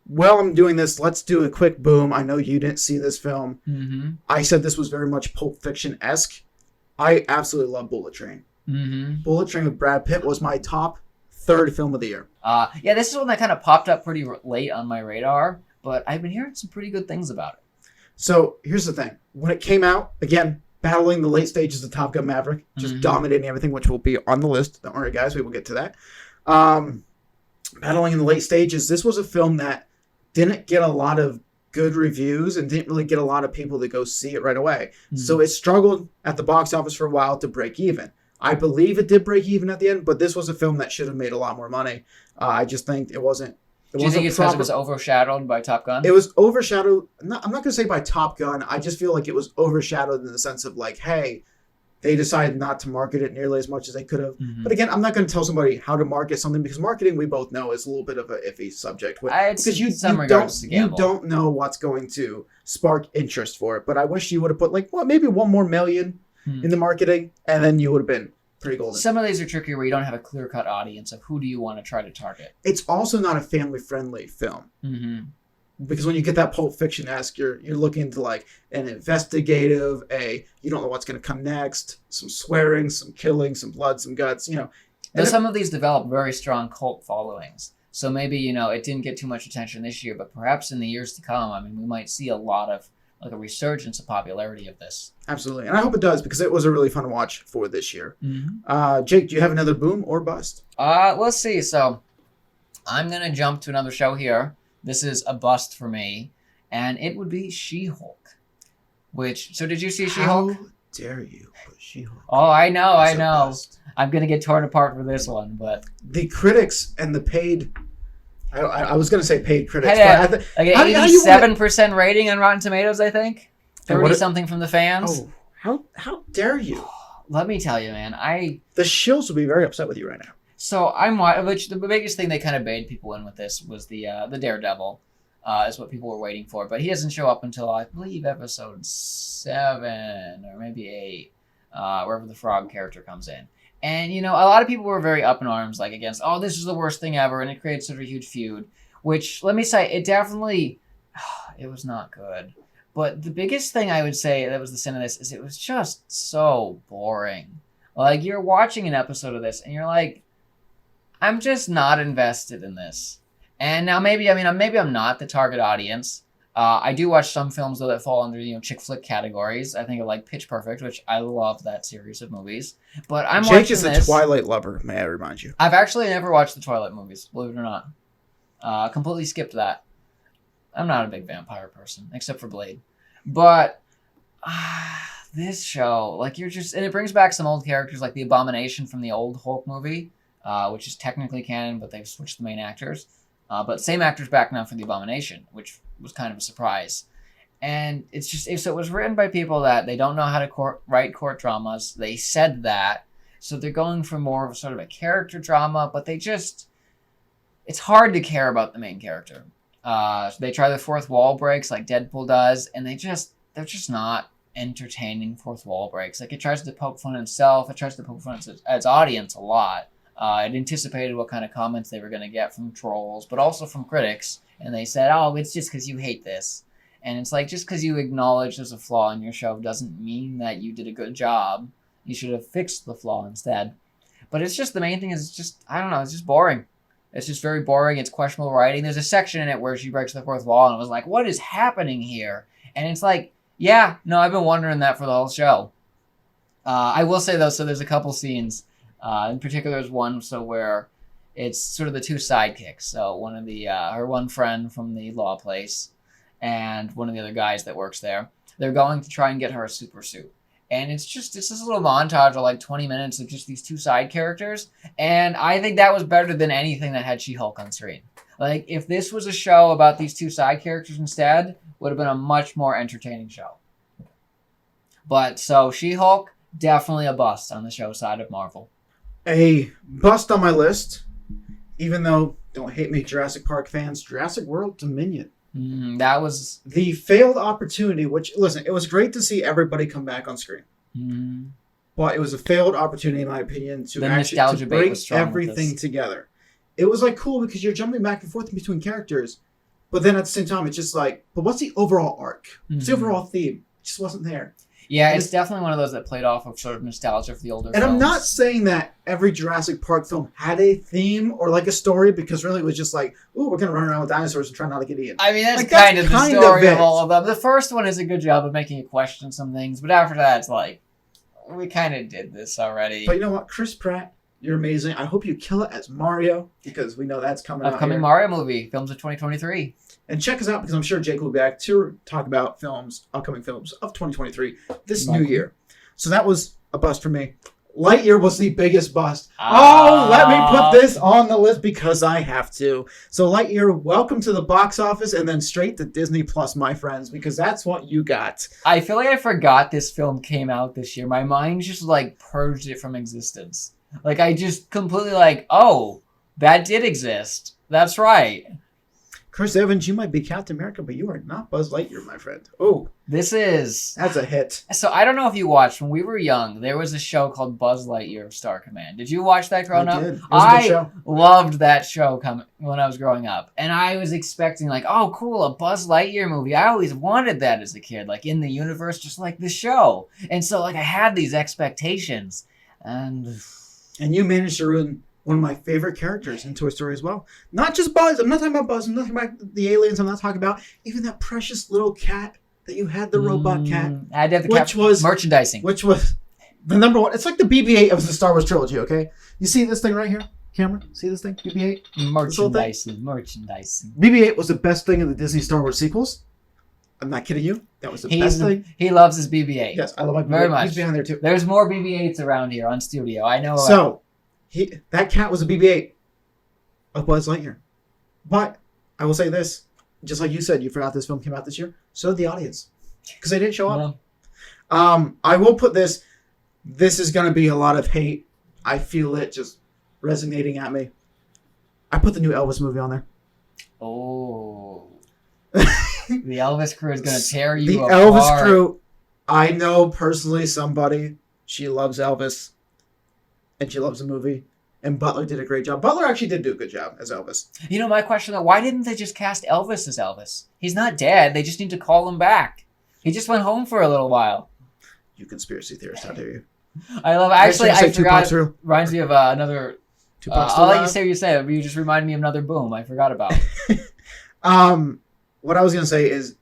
While I'm doing this, let's do a quick boom. I know you didn't see this film. Mm-hmm. I said this was very much Pulp Fiction-esque. I absolutely love Bullet Train. Mm-hmm. Bullet Train with Brad Pitt was my top 3rd film of the year. Yeah, this is one that kind of popped up pretty late on my radar, but I've been hearing some pretty good things about it. So here's the thing. When it came out, again, battling the late stages of Top Gun Maverick, just Mhm. dominating everything, which will be on the list. Don't worry, guys. We will get to that. Battling in the late stages, this was a film that didn't get a lot of good reviews and didn't really get a lot of people to go see it right away. Mhm. So it struggled at the box office for a while to break even. I believe it did break even at the end, but this was a film that should have made a lot more money. I just think it wasn't. Do you think it's because it was overshadowed by Top Gun? It was overshadowed. I'm not going to say by Top Gun. I just feel like it was overshadowed in the sense of like, hey, they decided not to market it nearly as much as they could have. Mhm. But again, I'm not going to tell somebody how to market something because marketing, we both know, is a little bit of an iffy subject. Because you don't know what's going to spark interest for it. But I wish you would have put like, well, maybe $1 more million in the marketing, and then you would have been pretty golden. Some of these are trickier where you don't have a clear-cut audience of who do you want to try to target. It's also not a family-friendly film. Mm-hmm. Because when you get that Pulp Fiction-esque, you're looking into like an investigative, you don't know what's going to come next, some swearing, some killing, some blood, some guts, you know. Though some of these develop very strong cult followings. So maybe, you know, it didn't get too much attention this year, but perhaps in the years to come, I mean, we might see a lot of, like a resurgence of popularity of this. Absolutely. And I hope it does because it was a really fun watch for this year. Mm-hmm. Jake, do you have another boom or bust? Let's see. So I'm going to jump to another show here. This is a bust for me, and it would be She-Hulk. So did you see She-Hulk? How dare you put She-Hulk? Oh, I know. Bust. I'm going to get torn apart for this one, but... The critics and the paid... I was going to say paid critics. Like but an 87% rating on Rotten Tomatoes, I think. 30-something from the fans. Oh, how dare you? Let me tell you, man. The shills will be very upset with you right now. So which the biggest thing they kind of baited people in with this was the Daredevil, is what people were waiting for. But he doesn't show up until I believe episode 7 or maybe 8, wherever the Frog character comes in. And you know, a lot of people were very up in arms, like against, oh, this is the worst thing ever, and it created sort of a huge feud. Which let me say, it definitely, it was not good. But the biggest thing I would say that was the sin of this is it was just so boring. Like you're watching an episode of this and you're like, I'm just not invested in this. And now maybe I'm not the target audience. I do watch some films though that fall under, you know, chick flick categories. I think of like Pitch Perfect, which I love that series of movies. But I'm Jake watching is this. a Twilight lover, may I remind you. I've actually never watched the Twilight movies, believe it or not. Completely skipped that. I'm not a big vampire person, except for Blade. But this show, like and it brings back some old characters like the Abomination from the old Hulk movie, which is technically canon, but they've switched the main actors. But same actors back now for the Abomination, which was kind of a surprise. And so it was written by people that they don't know how to write court dramas. They said that. So they're going for more of sort of a character drama, but it's hard to care about the main character. They try the fourth wall breaks like Deadpool does, and they're just not entertaining fourth wall breaks. Like it tries to poke fun at itself. It tries to poke fun at its audience a lot. It anticipated what kind of comments they were going to get from trolls, but also from critics. And they said, oh, it's just because you hate this. And it's like, just because you acknowledge there's a flaw in your show doesn't mean that you did a good job. You should have fixed the flaw instead. But it's just, the main thing is just, I don't know, it's just boring. It's just very boring. It's questionable writing. There's a section in it where she breaks the fourth wall and I was like, what is happening here? And it's like, yeah, no, I've been wondering that for the whole show. I will say though, so there's a couple scenes. In particular, there's one where it's sort of the two sidekicks. So one of her one friend from the law place and one of the other guys that works there, they're going to try and get her a super suit. And it's this little montage of like 20 minutes of just these two side characters. And I think that was better than anything that had She-Hulk on screen. Like if this was a show about these two side characters instead, would have been a much more entertaining show. But so She-Hulk, definitely a bust on the show side of Marvel. A bust on my list, even though, don't hate me, Jurassic Park fans, Jurassic World Dominion. That was... the failed opportunity, which, listen, it was great to see everybody come back on screen. But it was a failed opportunity, in my opinion, to bring everything together. It was like cool because you're jumping back and forth between characters, but then at the same time, it's just like, but what's the overall arc? What's the overall theme? It just wasn't there. Yeah, it's definitely one of those that played off of sort of nostalgia for the older films. And I'm not saying that every Jurassic Park film had a theme or like a story, because really it was just like, ooh, we're going to run around with dinosaurs and try not to get eaten. I mean, that's kind of the story of all of them. The first one is a good job of making you question some things, but after that, it's like, we kind of did this already. But you know what? Chris Pratt You're amazing. I hope you kill it as Mario because we know that's coming out Upcoming here. Mario movie, films of 2023. And check us out because I'm sure Jake will be back to talk about upcoming films of 2023 this new year. So that was a bust for me. Lightyear was the biggest bust. Oh, let me put this on the list because I have to. So Lightyear, welcome to the box office and then straight to Disney Plus, my friends, because that's what you got. I feel like I forgot this film came out this year. My mind just like purged it from existence. Like I just completely like, oh, that did exist. That's right. Chris Evans, you might be Captain America, but you are not Buzz Lightyear, my friend. Oh, This is... that's a hit. So I don't know if you watched, when we were young, there was a show called Buzz Lightyear of Star Command. Did you watch that growing up? I did. It was a good show. Loved that show when I was growing up. And I was expecting like, oh, cool, a Buzz Lightyear movie. I always wanted that as a kid, like in the universe, just like the show. And so like I had these expectations. And you managed to ruin one of my favorite characters in Toy Story as well. Not just Buzz. I'm not talking about Buzz. I'm not talking about the aliens. I'm not talking about even that precious little cat that you had, the robot cat. I had to have the which was merchandising. Which was the number one. It's like the BB-8 of the Star Wars trilogy, okay? You see this thing right here? Camera? See this thing? BB-8? Merchandising. BB-8 was the best thing in the Disney Star Wars sequels. I'm not kidding you. That was the best thing. He loves his BB-8. Yes, I love my BB-8. Very much. He's behind there too. There's more BB-8s around here on studio. I know. So, that cat was a BB-8 of Buzz Lightyear. But I will say this, just like you said, you forgot this film came out this year. So did the audience, because they didn't show up. I will put this. This is going to be a lot of hate. I feel it just resonating at me. I put the new Elvis movie on there. Oh. The Elvis crew is going to tear you apart. The Elvis crew. I know personally somebody. She loves Elvis. And she loves the movie. And Butler did a great job. Butler actually did do a good job as Elvis. You know, my question though, why didn't they just cast Elvis as Elvis? He's not dead. They just need to call him back. He just went home for a little while. You conspiracy theorist, how dare you? I love it. Actually, I forgot. It reminds me of another... I'll let you say what you said. You just reminded me of another boom I forgot about. What I was going to say is,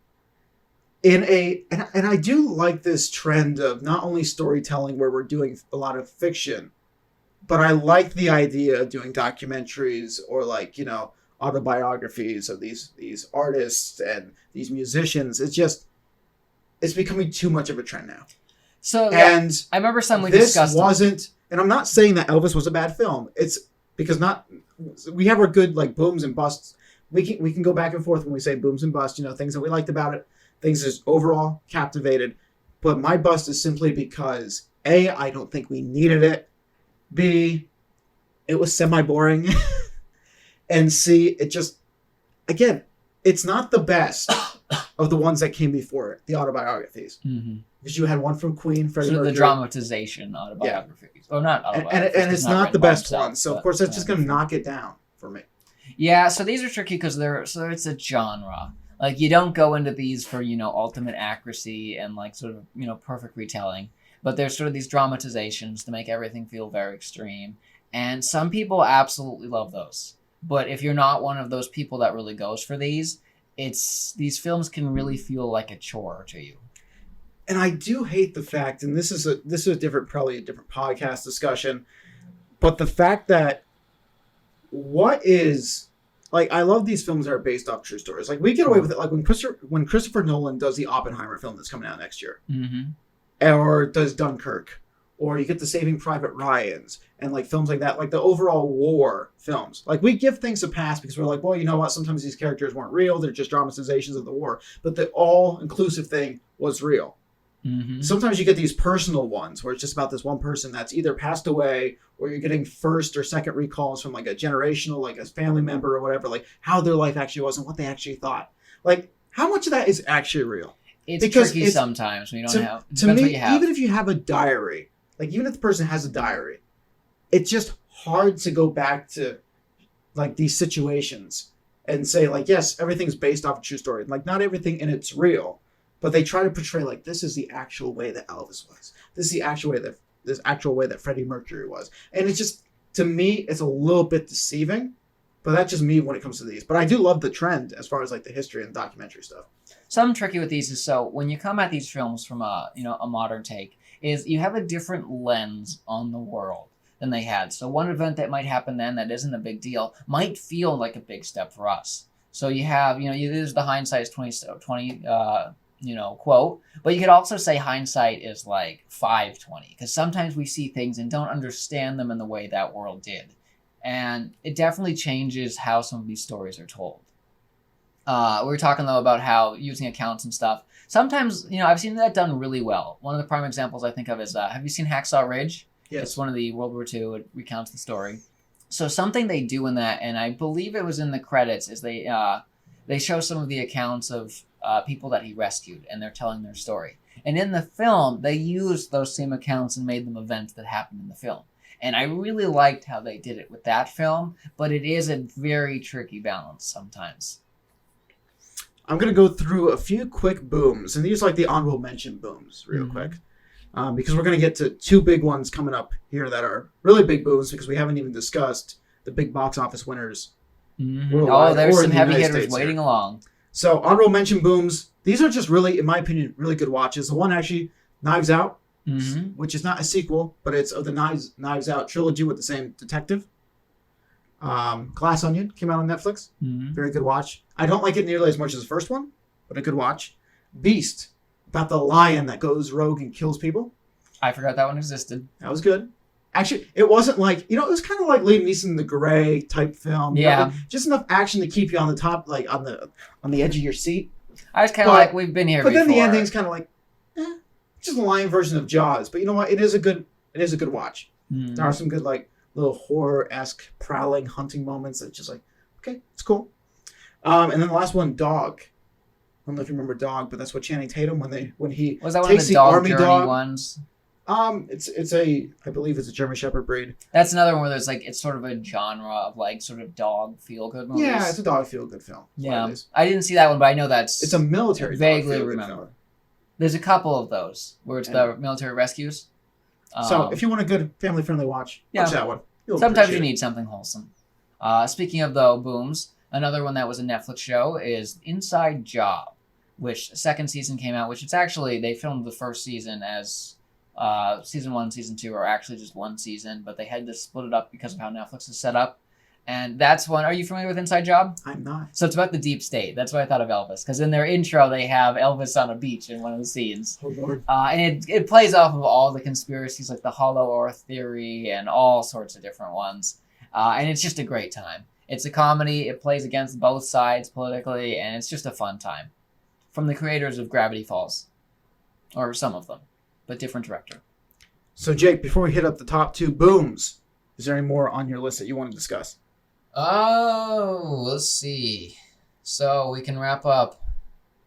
and I do like this trend of not only storytelling where we're doing a lot of fiction, but I like the idea of doing documentaries or like, you know, autobiographies of these artists and these musicians. It's becoming too much of a trend now. So yeah, and I remember we discussed. This wasn't, and I'm not saying that Elvis was a bad film. It's because we have our good like booms and busts. We can go back and forth when we say booms and busts. You know, things that we liked about it, things that overall captivated. But my bust is simply because A, I don't think we needed it. B, it was semi-boring. And C, it just, again, it's not the best of the ones that came before it, the autobiographies. Mm-hmm. Because you had one from Queen, Freddie Mercury. The dramatization autobiographies. Yeah. Or not autobiographies. And it's not the best one. So, of course, that's just going to knock it down for me. Yeah, so these are tricky because it's a genre. Like, you don't go into these for, you know, ultimate accuracy and, like, sort of, you know, perfect retelling. But there's sort of these dramatizations to make everything feel very extreme. And some people absolutely love those. But if you're not one of those people that really goes for these films can really feel like a chore to you. And I do hate the fact, and this is probably a different podcast discussion, but the fact that I love these films that are based off true stories. Like, we get away with it. Like when Christopher Nolan does the Oppenheimer film that's coming out next year. Mm-hmm. Or does Dunkirk, or you get the Saving Private Ryans, and like films like that, like the overall war films. Like, we give things a pass because we're like, well, you know what? Sometimes these characters weren't real; they're just dramatizations of the war. But the all-inclusive thing was real. Mm-hmm. Sometimes you get these personal ones where it's just about this one person that's either passed away, or you're getting first or second recalls from like a generational, like a family member or whatever, like how their life actually was and what they actually thought. Like, how much of that is actually real? It's tricky sometimes when you don't have. To me, even if you have a diary, like even if the person has a diary, it's just hard to go back to like these situations and say like, yes, everything's based off a true story. Like, not everything in it's real, but they try to portray like this is the actual way that Elvis was. This is the actual way that Freddie Mercury was. And it's just, to me, it's a little bit deceiving. But that's just me when it comes to these. But I do love the trend as far as like the history and documentary stuff. Something tricky with these is, so when you come at these films from a modern take, is you have a different lens on the world. than they had. So one event that might happen then that isn't a big deal might feel like a big step for us. So you have, there's the hindsight is 20, quote, but you could also say hindsight is like 520, because sometimes we see things and don't understand them in the way that world did. And it definitely changes how some of these stories are told. We were talking though about how using accounts and stuff. Sometimes, I've seen that done really well. One of the prime examples I think of is, have you seen Hacksaw Ridge? Yes. It's one of the World War II. It recounts the story. So something they do in that, and I believe it was in the credits, is they show some of the accounts of people that he rescued, and they're telling their story. And in the film, they used those same accounts and made them events that happened in the film. And I really liked how they did it with that film, but it is a very tricky balance sometimes. I'm going to go through a few quick booms, and these are like the honorable mention booms real quick. Because we're going to get to two big ones coming up here that are really big booms, because we haven't even discussed the big box office winners. Oh, there's some heavy hitters waiting along. So honorable mention booms. These are just really, in my opinion, really good watches. The one actually, Knives Out, which is not a sequel, but it's of the Knives Out trilogy with the same detective. Glass Onion came out on Netflix. Very good watch. I don't like it nearly as much as the first one, but a good watch. Beast, about the lion that goes rogue and kills people. I forgot that one existed. That was good. Actually, it wasn't like, it was kind of like Liam Neeson, the Gray type film. Yeah. Just enough action to keep you on the top, like on the edge of your seat. I was kind of like, we've been here before. But then the ending's kind of like, just a lion version of Jaws. But you know what? It is a good watch. There are some good, like, little horror-esque prowling hunting moments that just like, okay, it's cool. And then the last one, Dog. I don't know if you remember Dog, but that's what Channing Tatum when he was that one takes of the army Journey dog ones? I believe it's a German Shepherd breed. That's another one where there's like, it's sort of a genre of like sort of dog feel-good movies. Yeah, it's a dog feel-good film. Yeah, I didn't see that one, but I know it's a military. Vaguely remember. Film. There's a couple of those where it's the military rescues. So if you want a good family-friendly watch that one. Sometimes you need something wholesome. Speaking of though booms, another one that was a Netflix show is Inside Job, which second season came out. Which it's actually they filmed the first season as season 1, season 2 are actually just one season, but they had to split it up because of how Netflix is set up. And that's one. Are you familiar with Inside Job? I'm not. So it's about the deep state. That's why I thought of Elvis, because in their intro they have Elvis on a beach in one of the scenes. Oh Lord. And it plays off of all the conspiracies, like the Hollow Earth theory and all sorts of different ones. And it's just a great time. It's a comedy. It plays against both sides politically, and it's just a fun time. From the creators of Gravity Falls, or some of them, but different director. So Jake, before we hit up the top two booms, is there any more on your list that you want to discuss? Oh, let's see. So we can wrap up,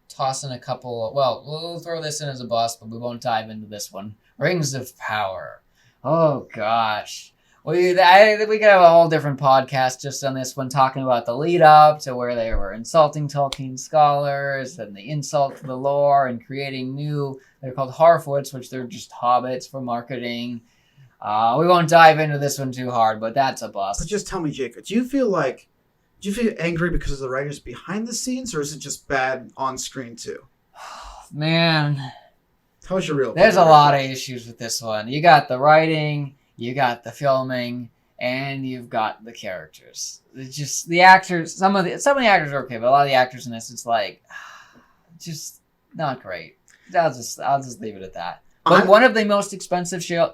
toss in a couple. Well, we'll throw this in as a bust, but we won't dive into this one. Rings of Power. Oh gosh, we could have a whole different podcast just on this one, talking about the lead up to where they were insulting Tolkien scholars and the insult to the lore and creating new. They're called Harfoots, which they're just hobbits for marketing. We won't dive into this one too hard, but that's a bust. But just tell me, Jacob, do you feel angry because of the writers behind the scenes, or is it just bad on screen too? Man, how's your real? There's a lot of issues with this one. You got the writing, you got the filming, and you've got the characters. It's just the actors. Some of the actors are okay, but a lot of the actors in this, it's like, just not great. I'll just leave it at that. But one of the most expensive shows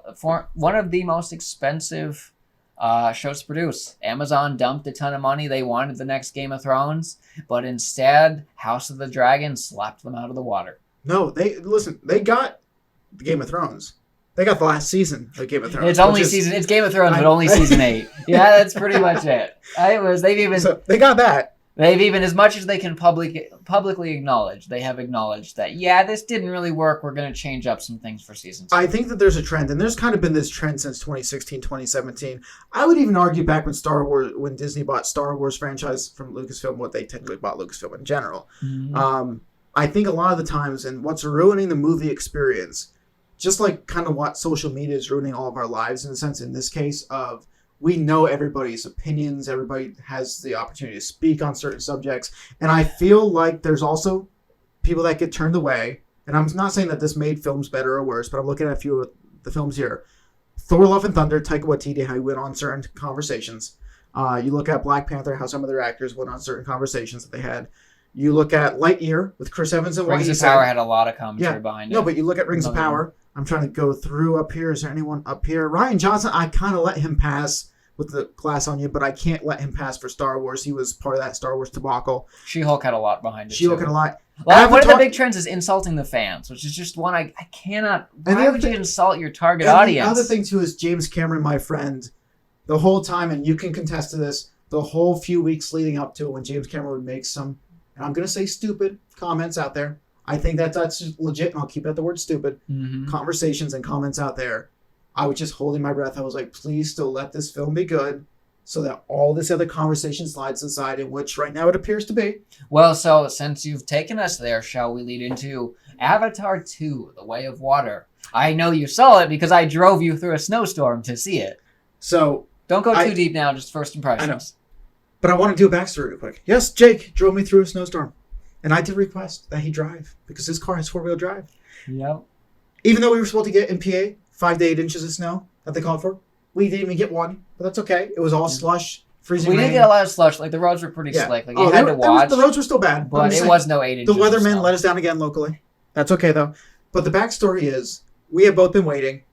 to produce. Amazon dumped a ton of money. They wanted the next Game of Thrones, but instead, House of the Dragon slapped them out of the water. No, they got the Game of Thrones. They got the last season of Game of Thrones. It's Game of Thrones, but only season 8. Yeah, that's pretty much it. They got that. They've even, as much as they can publicly acknowledge, they have acknowledged that, this didn't really work. We're going to change up some things for season 2. I think that there's a trend, and there's kind of been this trend since 2016, 2017. I would even argue back when Disney bought Star Wars franchise from Lucasfilm, what they technically bought Lucasfilm in general. Mm-hmm. I think a lot of the times, and what's ruining the movie experience, just like kind of what social media is ruining all of our lives in a sense, in this case of, we know everybody's opinions. Everybody has the opportunity to speak on certain subjects. And I feel like there's also people that get turned away. And I'm not saying that this made films better or worse, but I'm looking at a few of the films here. Thor: Love and Thunder, Taika Waititi, how he went on certain conversations. You look at Black Panther, how some of their actors went on certain conversations that they had. You look at Lightyear with Chris Evans and what Rings he of said. Power had a lot of commentary behind it. No, but you look at Rings of Another Power. I'm trying to go through up here. Is there anyone up here? Ryan Johnson, I kind of let him pass with the glass on you, but I can't let him pass for Star Wars. He was part of that Star Wars debacle. She-Hulk had a lot behind it. She-Hulk too. had a lot. Well, one of the Avatar- big trends is insulting the fans, which is just one I cannot. And Why the would other you insult your target And audience? the other thing, too, is James Cameron, my friend, the whole time, and you can contest to this, the whole few weeks leading up to it when James Cameron would make some, and I'm going to say stupid comments out there. I think that's legit, and I'll keep out the word stupid. Mhm. Conversations and comments out there. I was just holding my breath. I was like, please still let this film be good so that all this other conversation slides aside, in which right now it appears to be. Well, so since you've taken us there, shall we lead into Avatar 2, The Way of Water? I know you saw it because I drove you through a snowstorm to see it. So, Don't go too deep now, just first impressions. I know. But I want to do a backstory real quick. Yes, Jake drove me through a snowstorm. And I did request that he drive because his car has four-wheel drive. Yep. Even though we were supposed to get in PA 5 to 8 inches of snow that they called for, we didn't even get one. But that's okay. It was all slush, freezing We rain. did get a lot of slush. Like, the roads were pretty slick. Like, you had to watch. The roads were still bad. but I'm it just saying, was no 8 inches. the of weatherman snow. let us down again locally. That's okay, though. But the backstory is we have both been waiting,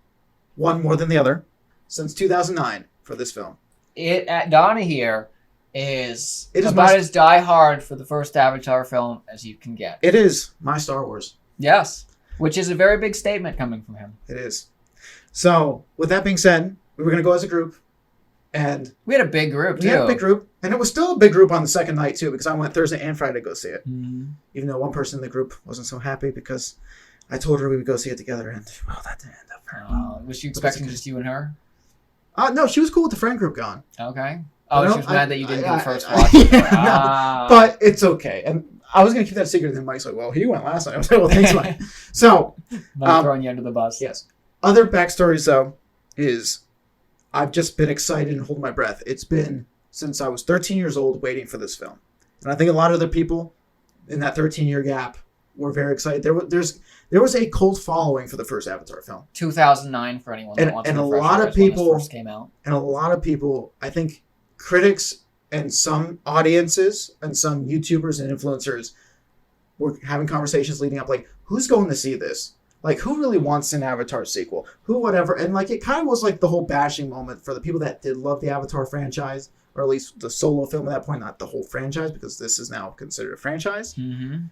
one more than the other, since 2009 for this film. Donna here is It is about my- as die-hard for the first Avatar film as you can get. It is my Star Wars. Yes. Which is a very big statement coming from him. It is. So, with that being said, we were going to go as a group, and We had a big group, too. we had a big group, and it was still a big group on the second night, too, because I went Thursday and Friday to go see it. Mhm. Even though one person in the group wasn't so happy because I told her we would go see it together, and, well, that didn't end up very well. Was she expecting just you and her? No, she was cool with the friend group gone. Okay. Oh, No, she was mad that you didn't go first I- watch. yeah, no. Ah. But it's okay. And I was going to keep that secret, and then Mike's like, well, he went last night. I was like, well, thanks, Mike. So, Not throwing you under the bus. yes. Other backstories, though, is I've just been excited and holding my breath. It's been since I was 13 years old waiting for this film. And I think a lot of other people in that 13-year gap were very excited. There was a cult following for the first Avatar film. 2009 for anyone that And- wants and to a refresh lot of theirs when this people- first came out. And a lot of people, I think critics and some audiences and some YouTubers and influencers were having conversations leading up, like, who's going to see this? Like, who really wants an Avatar sequel? Who, whatever. And, like, it kind of was like the whole bashing moment for the people that did love the Avatar franchise, or at least the solo film at that point, not the whole franchise, because this is now considered a franchise. Mm-hmm.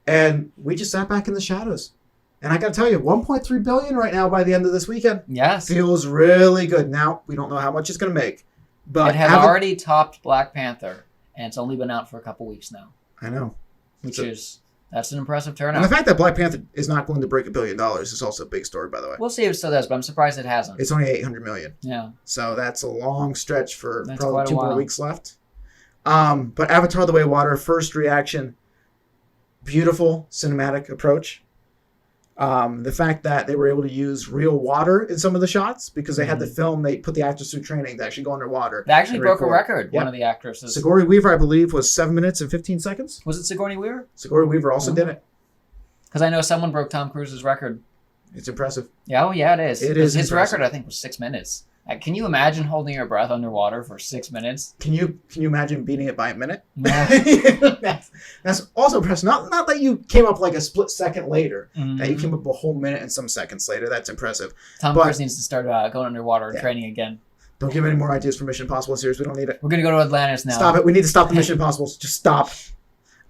And we just sat back in the shadows. And I got to tell you, 1.3 billion right now by the end of this weekend. Yes. Feels really good. Now, we don't know how much it's going to make. But It had already topped Black Panther, and it's only been out for a couple weeks now, I know. that's an impressive And turnout. the fact that Black Panther is not going to break $1 billion is also a big story, by the way. We'll see if it still does, but I'm surprised it hasn't. It's only 800 million. Yeah. So that's a long stretch for That's probably quite a 2 more while. weeks left. But Avatar: The Way of Water, first reaction, beautiful cinematic approach. The fact that they were able to use real water in some of the shots because they had the film, they put the actors through training to actually go underwater. They actually and broke a record. record, Yeah. one of the actresses. Sigourney Weaver, I believe, was 7 minutes and 15 seconds. Was it Sigourney Weaver? Sigourney Weaver also Oh. did it. Because I know someone broke Tom Cruise's record. It's impressive. Yeah, it is. It 'Cause is his impressive. record, I think, was 6 minutes. Can you imagine holding your breath underwater for 6 minutes? Can you imagine beating it by a minute? No. that's also impressive. Not that you came up like a split second later. That you Mhm. came up a whole minute and some seconds later. That's impressive. Tom but- Cruise needs to start going underwater and Yeah. training again. Don't give any more ideas for Mission Impossible series. We don't need it. We're going to go to Atlantis now. Stop it. We need to stop the Mission Impossibles. Just stop.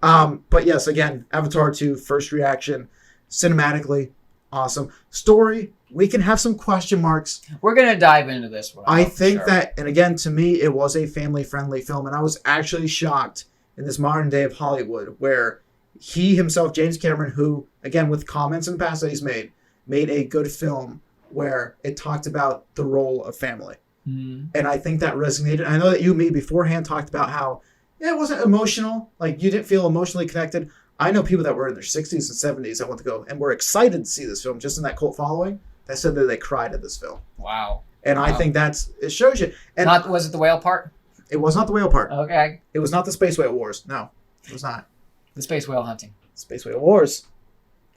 But yes, again, Avatar 2, first reaction, cinematically, awesome. Story, we can have some question marks. We're going to dive into this one. I for think sure. that, and again, to me, it was a family-friendly film, and I was actually shocked in this modern day of Hollywood where he himself, James Cameron, who, again, with comments in the past that he's made a good film where it talked about the role of family. Mhm. And I think that resonated. I know that you and me beforehand talked about how it wasn't emotional, like you didn't feel emotionally connected. I know people that were in their 60s and 70s that went to go and were excited to see this film just in that cult following that said that they cried at this film. Wow. And I Wow. think it shows you. And Was it the whale part? it was not the whale part. Okay. It was not the Space Whale Wars. No, it was not. The space whale hunting. Space Whale Wars.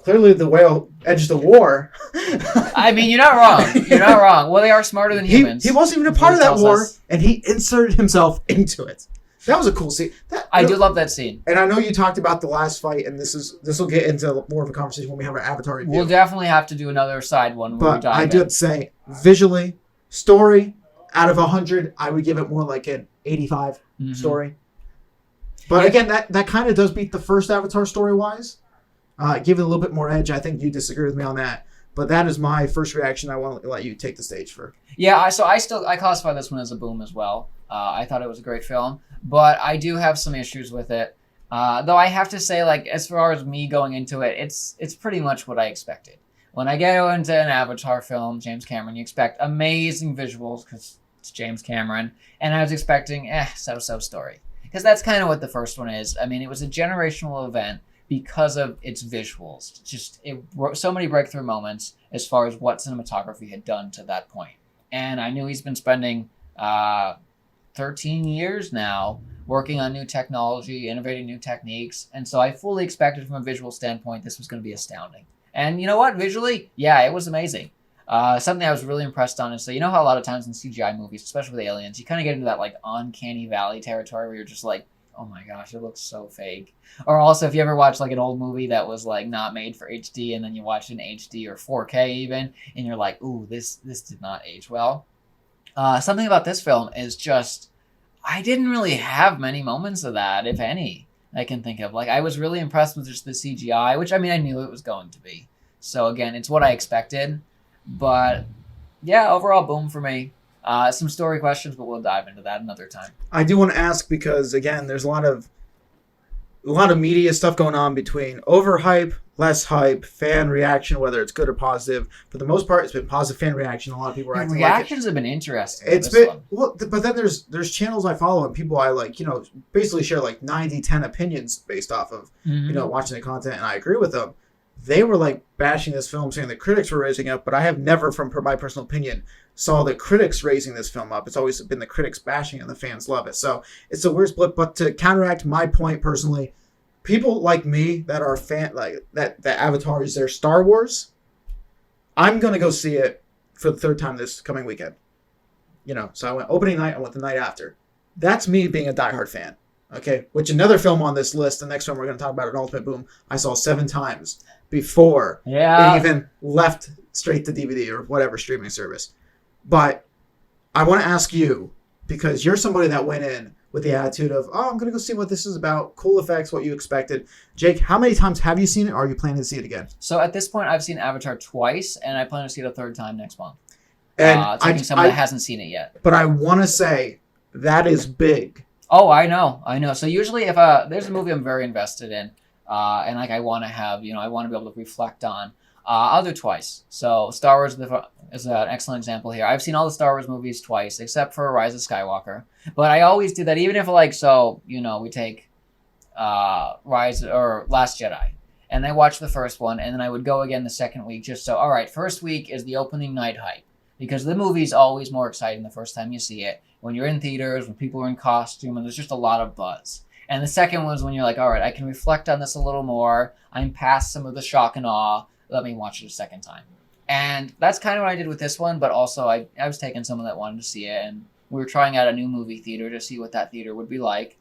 clearly the whale edged the war. I mean, you're not wrong. You're not wrong. Well, they are smarter than humans. He wasn't even a part of that tells war, us. and he inserted himself into it. That was a cool scene. I do love that scene. And I know you talked about the last fight, and this will get into more of a conversation when we have our Avatar review. We'll definitely have to do another side one. Where we But dive I do in. have to say, visually, story, out of 100, I would give it more like an 85 story. But Yeah. again, that kind of does beat the first Avatar story-wise. Give it a little bit more edge. I think you disagree with me on that. But that is my first reaction. I want to let you take the stage for. Yeah, I classify this one as a boom as well. I thought it was a great film, but I do have some issues with it. Though I have to say, like, as far as me going into it, it's pretty much what I expected. When I go into an Avatar film, James Cameron, you expect amazing visuals because it's James Cameron, and I was expecting so-so story, because that's kind of what the first one is. I mean, it was a generational event because of its visuals. So many breakthrough moments as far as what cinematography had done to that point. And I knew he's been spending 13 years now working on new technology, innovating new techniques. And so I fully expected from a visual standpoint, this was going to be astounding. And you know what? Visually, yeah, it was amazing. Something I was really impressed on is, so you know how a lot of times in CGI movies, especially with aliens, you kind of get into that like uncanny valley territory where you're just like, oh my gosh, it looks so fake. Or also, if you ever watch like an old movie that was like not made for HD, and then you watch it in HD or 4K even, and you're like, ooh, this did not age well. Something about this film is just, I didn't really have many moments of that, if any, I can think of. Like, I was really impressed with just the CGI, which I mean, I knew it was going to be. So again, it's what I expected. But yeah, overall boom for me. Some story questions, but we'll dive into that another time. I do want to ask because again, there's a lot of media stuff going on between overhype, less hype, fan reaction, whether it's good or positive. For the most part, it's been positive fan reaction. A lot of people are The acting reactions like have been interesting. it's this been one. well, but then there's channels I follow and people I like, basically share like 90-10 opinions based off of watching the content, and I agree with them. They were like bashing this film, saying the critics were raising up, but I have never, from my personal opinion, saw the critics raising this film up. It's always been the critics bashing and the fans love it. So it's a weird split. But to counteract my point personally, people like me that are that Avatar is their Star Wars, I'm gonna go see it for the third time this coming weekend. So I went opening night, I went the night after. That's me being a diehard fan. Okay, which another film on this list, the next film we're going to talk about, An Ultimate Boom, I saw 7 times before it even left straight to DVD or whatever streaming service. But I want to ask you, because you're somebody that went in with the attitude of, I'm going to go see what this is about, cool effects, what you expected. Jake, how many times have you seen it, or are you planning to see it again? So at this point, I've seen Avatar twice, and I plan to see it a third time next month. And taking someone that hasn't seen it yet. But I want to say, that is big. Oh, I know. So usually if there's a movie I'm very invested in, and like I want to have, I want to be able to reflect on, I'll do twice. So Star Wars is an excellent example here. I've seen all the Star Wars movies twice, except for Rise of Skywalker. But I always do that, even if we take Rise or Last Jedi, and I watch the first one, and then I would go again the second week, just so, all right, first week is the opening night hype. Because the movie's always more exciting the first time you see it. When you're in theaters, when people are in costume, and there's just a lot of buzz. And the second one is when you're like, all right, I can reflect on this a little more. I'm past some of the shock and awe. Let me watch it a second time. And that's kind of what I did with this one, but also I was taking someone that wanted to see it, and we were trying out a new movie theater to see what that theater would be like.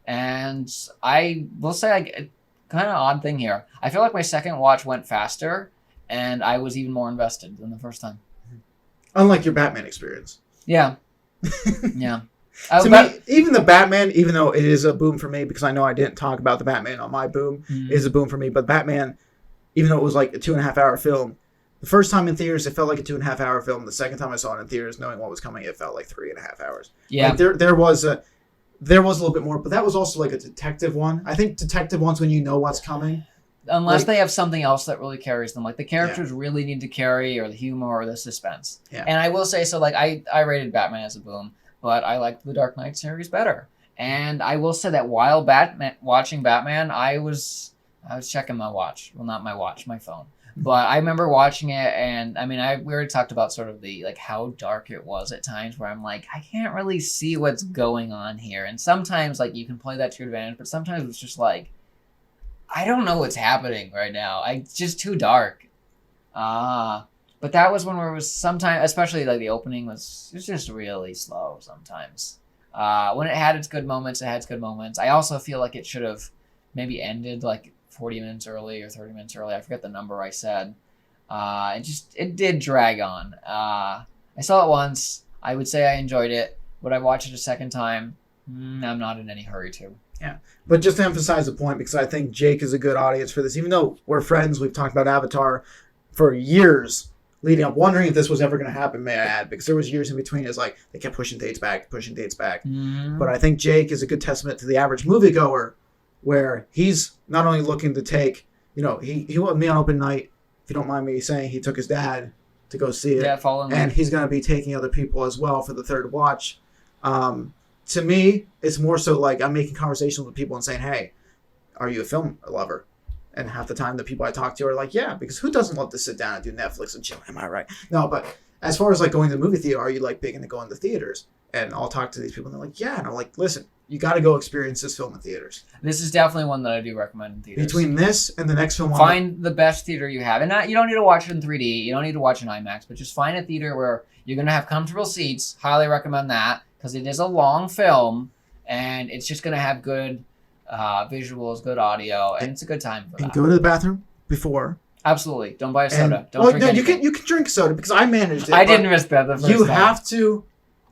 And I will say, kind of odd thing here, I feel like my second watch went faster, and I was even more invested than the first time. Unlike your Batman experience. Yeah. Yeah. To me, even the Batman, even though it is a boom for me, because I know I didn't talk about the Batman on my boom, is a boom for me. But Batman, even though it was like a 2.5 hour film, the first time in theaters, it felt like a 2.5 hour film. The second time I saw it in theaters, knowing what was coming, it felt like 3.5 hours. Yeah. Like there was a little bit more, but that was also like a detective one. I think detective ones when you know what's coming. Unless they have something else that really carries them. Like the characters really need to carry, or the humor, or the suspense. Yeah. And I will say, so like I rated Batman as a boom, but I liked the Dark Knight series better. And I will say that while watching Batman, I was checking my watch. Well, not my watch, my phone. But I remember watching it, and I mean, we already talked about sort of the like how dark it was at times, where I'm like, I can't really see what's going on here. And sometimes like you can play that to your advantage, but sometimes it's just like, I don't know what's happening right now. It's just too dark. But that was when it was sometimes, especially like the opening was just really slow sometimes. When it had its good moments, it had its good moments. I also feel like it should have maybe ended like 40 minutes early or 30 minutes early. I forget the number I said. It did drag on. I saw it once. I would say I enjoyed it. Would I watch it a second time? I'm not in any hurry to. Yeah. But just to emphasize the point, because I think Jake is a good audience for this, even though we're friends, we've talked about Avatar for years leading up, wondering if this was ever going to happen, may I add, because there was years in between. It's like they kept pushing dates back. Mm-hmm. But I think Jake is a good testament to the average moviegoer, where he's not only looking to take, he went with me on open night. If you don't mind me saying, he took his dad to go see it. Yeah, and he's going to be taking other people as well for the third watch. To me, it's more so like I'm making conversations with people and saying, hey, are you a film lover? And half the time the people I talk to are like, yeah, because who doesn't love to sit down and do Netflix and chill? Am I right? No, but as far as like going to the movie theater, are you like big into going to theaters? And I'll talk to these people and they're like, yeah. And I'm like, listen, you got to go experience this film in theaters. This is definitely one that I do recommend in theaters. Between this and the next film, find the best theater you have, and you don't need to watch it in 3D. You don't need to watch in IMAX, but just find a theater where you're gonna have comfortable seats. Highly recommend that because it is a long film, and it's just gonna have good visuals, good audio, and it's a good time for that. And go to the bathroom before. Don't buy a soda. Don't drink anything. You can drink soda because I managed it. I didn't miss that the first time. You have to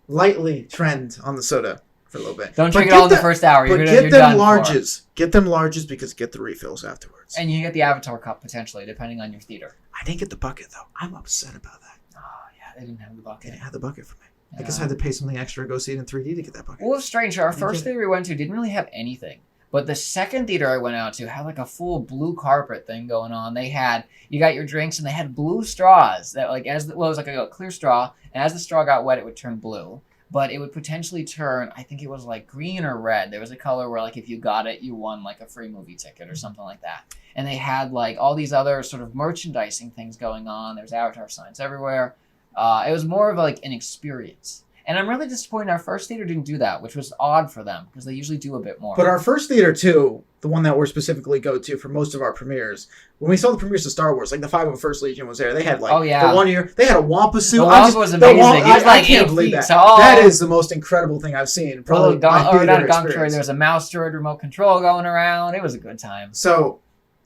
lightly trend on the soda for a little bit. Don't drink it all in the first hour. But get them larges. Get them larges because get the refills afterwards. And you get the Avatar cup potentially, depending on your theater. I didn't get the bucket though. I'm upset about that. Oh yeah, they didn't have the bucket. They didn't have the bucket for me. I guess I had to pay something extra to go see it in 3D to get that bucket. Well, it's strange. Our first theater we went to didn't really have anything. But the second theater I went out to had like a full blue carpet thing going on. You got your drinks and they had blue straws that like it was like a clear straw. And as the straw got wet, it would turn blue. But it would potentially turn, I think it was like green or red. There was a color where like if you got it, you won like a free movie ticket or something like that. And they had like all these other sort of merchandising things going on. There's Avatar signs everywhere. It was more of like an experience. And I'm really disappointed our first theater didn't do that, which was odd for them because they usually do a bit more. But our first theater too, the one that we're specifically go to for most of our premieres, when we saw the premieres of Star Wars, like the 501st Legion was there. They had like the 1 year, they had a Wampa suit. The Wampa was amazing. It was like 8 feet tall. That is the most incredible thing I've seen. Probably not a gunk droid. There was a mouse droid remote control going around. It was a good time. So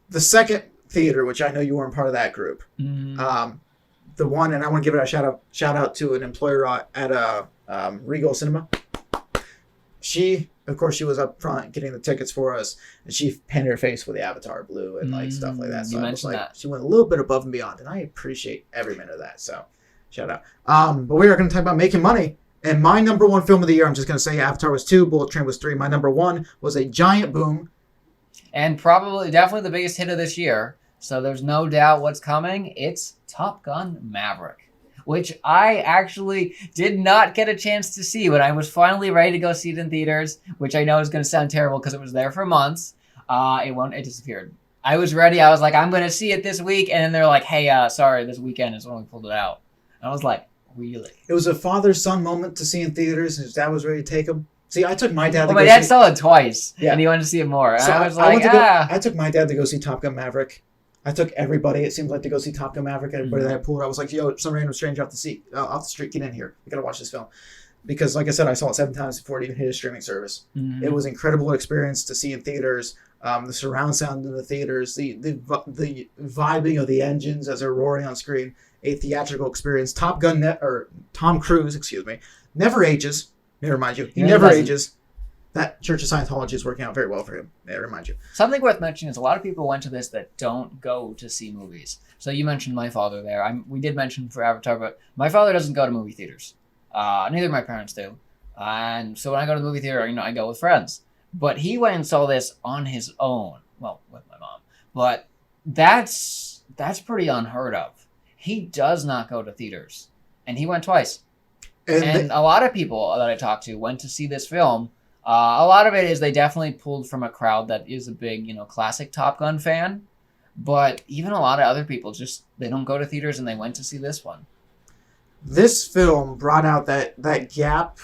the second theater, which I know you weren't part of that group, the one, and I want to give it a shout out to an employer at Regal Cinema. She was up front getting the tickets for us, and she painted her face with the Avatar blue and like stuff like that. So I was like, she went a little bit above and beyond, and I appreciate every minute of that. So shout out. But we are going to talk about making money. And my number one film of the year, I'm just going to say Avatar was 2, Bullet Train was 3. My number 1 was a giant boom. And definitely the biggest hit of this year. So there's no doubt what's coming. It's Top Gun Maverick, which I actually did not get a chance to see when I was finally ready to go see it in theaters, which I know is going to sound terrible because it was there for months. It disappeared. I was ready. I was like, I'm going to see it this week. And then they're like, hey, sorry, this weekend is when we pulled it out. And I was like, really? It was a father-son moment to see in theaters, and his dad was ready to take him. See, I took my dad to my dad saw it twice, and he wanted to see it more. So I was like, I took my dad to go see Top Gun Maverick. I took everybody, it seems like, to go see Top Gun Maverick. Everybody that I pulled, I was like, yo, some random stranger off the street, get in here. We got to watch this film. Because, like I said, I saw it 7 times before it even hit a streaming service. Mm-hmm. It was an incredible experience to see in theaters. The surround sound in the theaters, the vibing of the engines as they're roaring on screen. A theatrical experience. Tom Cruise, never ages. May I remind you, he never ages. That Church of Scientology is working out very well for him. May I remind you. Something worth mentioning is a lot of people went to this that don't go to see movies. So you mentioned my father there. We did mention for Avatar, but my father doesn't go to movie theaters. Neither of my parents do. And so when I go to the movie theater, I go with friends. But he went and saw this on his own. Well, with my mom. But that's pretty unheard of. He does not go to theaters. And he went twice. And a lot of people that I talked to went to see this film. A lot of it is they definitely pulled from a crowd that is a big, classic Top Gun fan. But even a lot of other people they don't go to theaters and they went to see this one. This film brought out that gap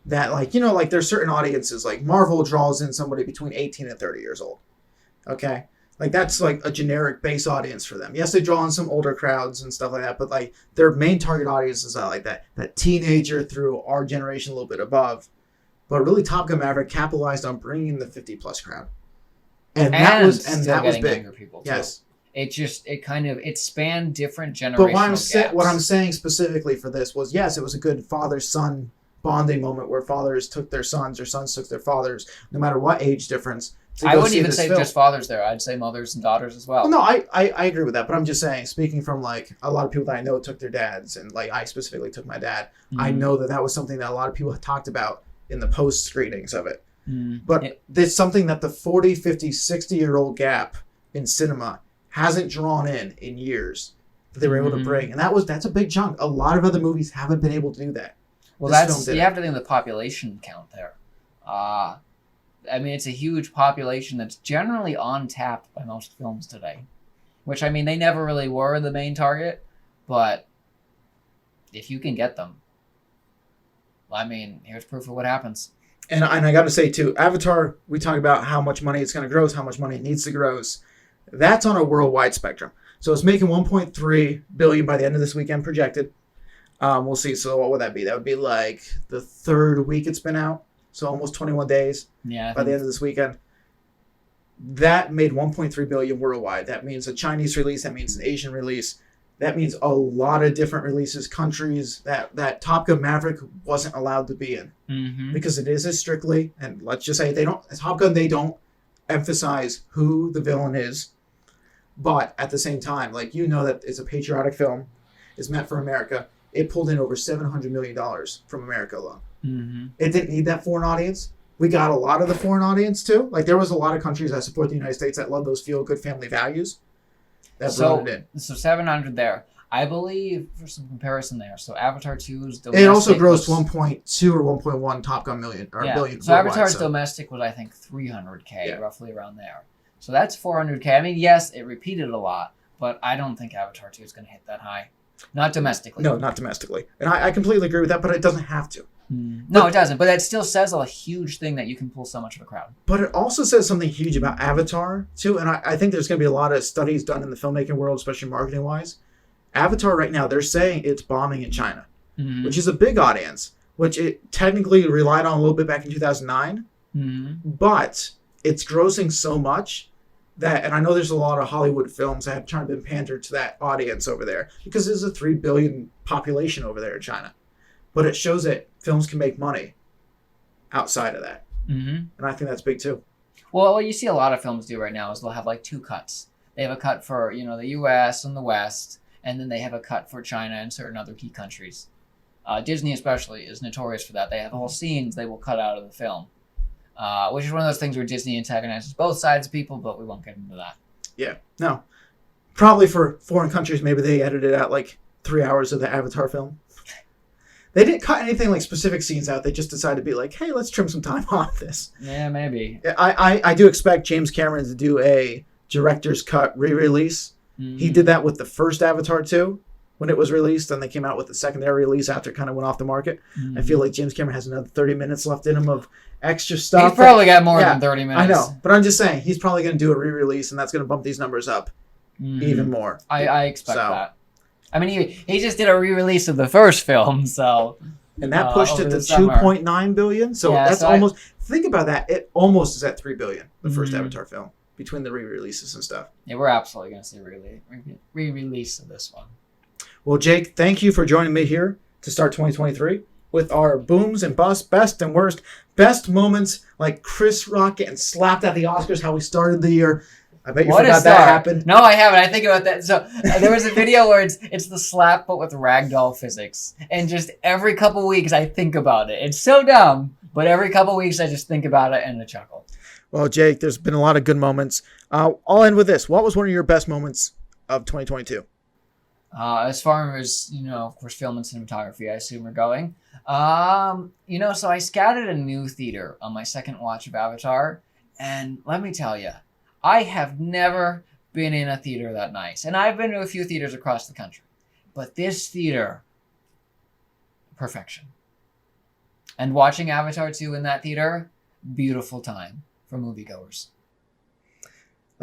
that there's certain audiences, like Marvel draws in somebody between 18 and 30 years old. Okay? Like that's like a generic base audience for them. Yes, they draw in some older crowds and stuff like that, but like their main target audience is like that teenager through our generation a little bit above. But really, Top Gun Maverick capitalized on bringing the 50+ crowd, and that was big. Younger people too. Yes, it spanned different generational but gaps. what I'm saying specifically for this was, yes, it was a good father-son bonding moment where fathers took their sons or sons took their fathers, no matter what age difference. I wouldn't even say just fathers there. I'd say mothers and daughters as well. No, I agree with that, but I'm just saying, speaking from like a lot of people that I know took their dads, and like I specifically took my dad. Mm-hmm. I know that was something that a lot of people talked about in the post screenings of it. Mm-hmm. But it's something that the 40, 50, 60-year-old gap in cinema hasn't drawn in years that they were able to bring, and that's a big chunk. A lot of other movies haven't been able to do that. Well, you have to think of the population count there. I mean, it's a huge population that's generally untapped by most films today. Which, I mean, they never really were the main target, but if you can get them, I mean, here's proof of what happens. And I got to say, too, Avatar, we talk about how much money it's going to gross, how much money it needs to gross. That's on a worldwide spectrum. So it's making $1.3 billion by the end of this weekend projected. We'll see. So what would that be? That would be like the third week it's been out. So almost 21 days by the end of this weekend. That made $1.3 billion worldwide. That means a Chinese release. That means an Asian release. That means a lot of different releases, countries that Top Gun Maverick wasn't allowed to be in. Mm-hmm. Because it is a strictly, and let's just say they don't emphasize who the villain is. But at the same time, like, that it's a patriotic film. It's meant for America. It pulled in over $700 million from America alone. Mm-hmm. It didn't need that foreign audience. We got a lot of the foreign audience too. Like there was a lot of countries that support the United States that love those feel-good family values. That brought it in. So 700 there. I believe for some comparison there. So Avatar 2's domestic. It also grossed 1.2 or 1.1 Top Gun billion. So Avatar's domestic was I think 300K, roughly around there. So that's 400K. I mean, yes, it repeated a lot, but I don't think Avatar 2 is going to hit that high. Not domestically. No, not domestically. And I completely agree with that, but it doesn't have to. No, it doesn't. But that still says a huge thing that you can pull so much of a crowd. But it also says something huge about Avatar, too. And I think there's going to be a lot of studies done in the filmmaking world, especially marketing-wise. Avatar right now, they're saying it's bombing in China, which is a big audience, which it technically relied on a little bit back in 2009. But it's grossing so much that, and I know there's a lot of Hollywood films that have tried to pander to that audience over there because there's a 3 billion population over there in China. But it shows that films can make money outside of that. And I think that's big too. Well, what you see a lot of films do right now is they'll have like 2 cuts. They have a cut for, the US and the West, and then they have a cut for China and certain other key countries. Disney especially is notorious for that. They have whole scenes they will cut out of the film. Which is one of those things where Disney antagonizes both sides of people, but we won't get into that. Yeah, no. Probably for foreign countries, maybe they edited out like 3 hours of the Avatar film. They didn't cut anything like specific scenes out. They just decided to be like, hey, let's trim some time off this. Yeah, maybe. I do expect James Cameron to do a director's cut re-release. He did that with the first Avatar 2 when it was released, and they came out with the secondary release after it kind of went off the market. I feel like James Cameron has another 30 minutes left in him of extra stuff. He's probably got more than 30 minutes. I know, but I'm just saying, he's probably going to do a re-release, and that's going to bump these numbers up even more. I expect that. I mean, he just did a re-release of the first film, so... And that pushed it to 2.9 billion. So that's almost... Think about that. It almost is at 3 billion, the first Avatar film, between the re-releases and stuff. Yeah, we're absolutely going to see a re-release of this one. Well, Jake, thank you for joining me here to start 2023 with our booms and busts, best and worst, best moments like Chris Rock getting slapped at the Oscars, how we started the year. I bet you forgot that happened. No, I haven't. I think about that. So there was a video where it's the slap, but with ragdoll physics. And just every couple weeks, I think about it. It's so dumb, but every couple weeks, I just think about it and a chuckle. Well, Jake, there's been a lot of good moments. I'll end with this. What was one of your best moments of 2022? As far as, of course, film and cinematography, I assume we're going. So I scouted a new theater on my second watch of Avatar. And let me tell you, I have never been in a theater that nice. And I've been to a few theaters across the country. But this theater, perfection. And watching Avatar 2 in that theater, beautiful time for moviegoers.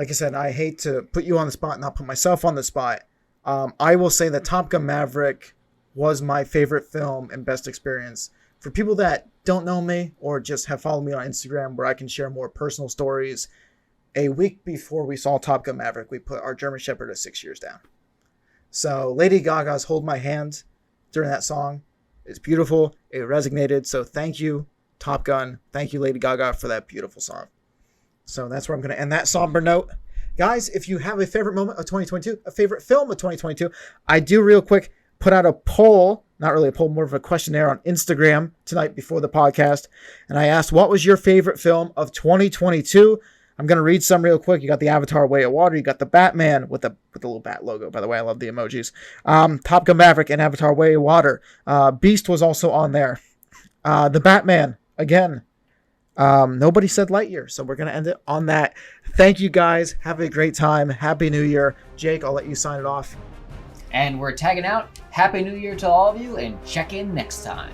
like I said, I hate to put you on the spot and not put myself on the spot. I will say that Top Gun Maverick was my favorite film and best experience. For people that don't know me or just have followed me on Instagram where I can share more personal stories, a week before we saw Top Gun Maverick, we put our German Shepherd at 6 years down. So Lady Gaga's Hold My Hand during that song is beautiful. It resonated. So thank you, Top Gun. Thank you, Lady Gaga, for that beautiful song. So that's where I'm going to end that somber note. Guys, if you have a favorite moment of 2022, a favorite film of 2022, I do real quick put out a poll, not really a poll, more of a questionnaire on Instagram tonight before the podcast. And I asked, what was your favorite film of 2022? I'm going to read some real quick. You got the Avatar Way of Water. You got the Batman with the little bat logo. By the way, I love the emojis. Top Gun Maverick and Avatar Way of Water. Beast was also on there. The Batman, again. Nobody said Lightyear, so we're going to end it on that. Thank you, guys. Have a great time. Happy New Year. Jake, I'll let you sign it off. And we're tagging out. Happy New Year to all of you, and check in next time.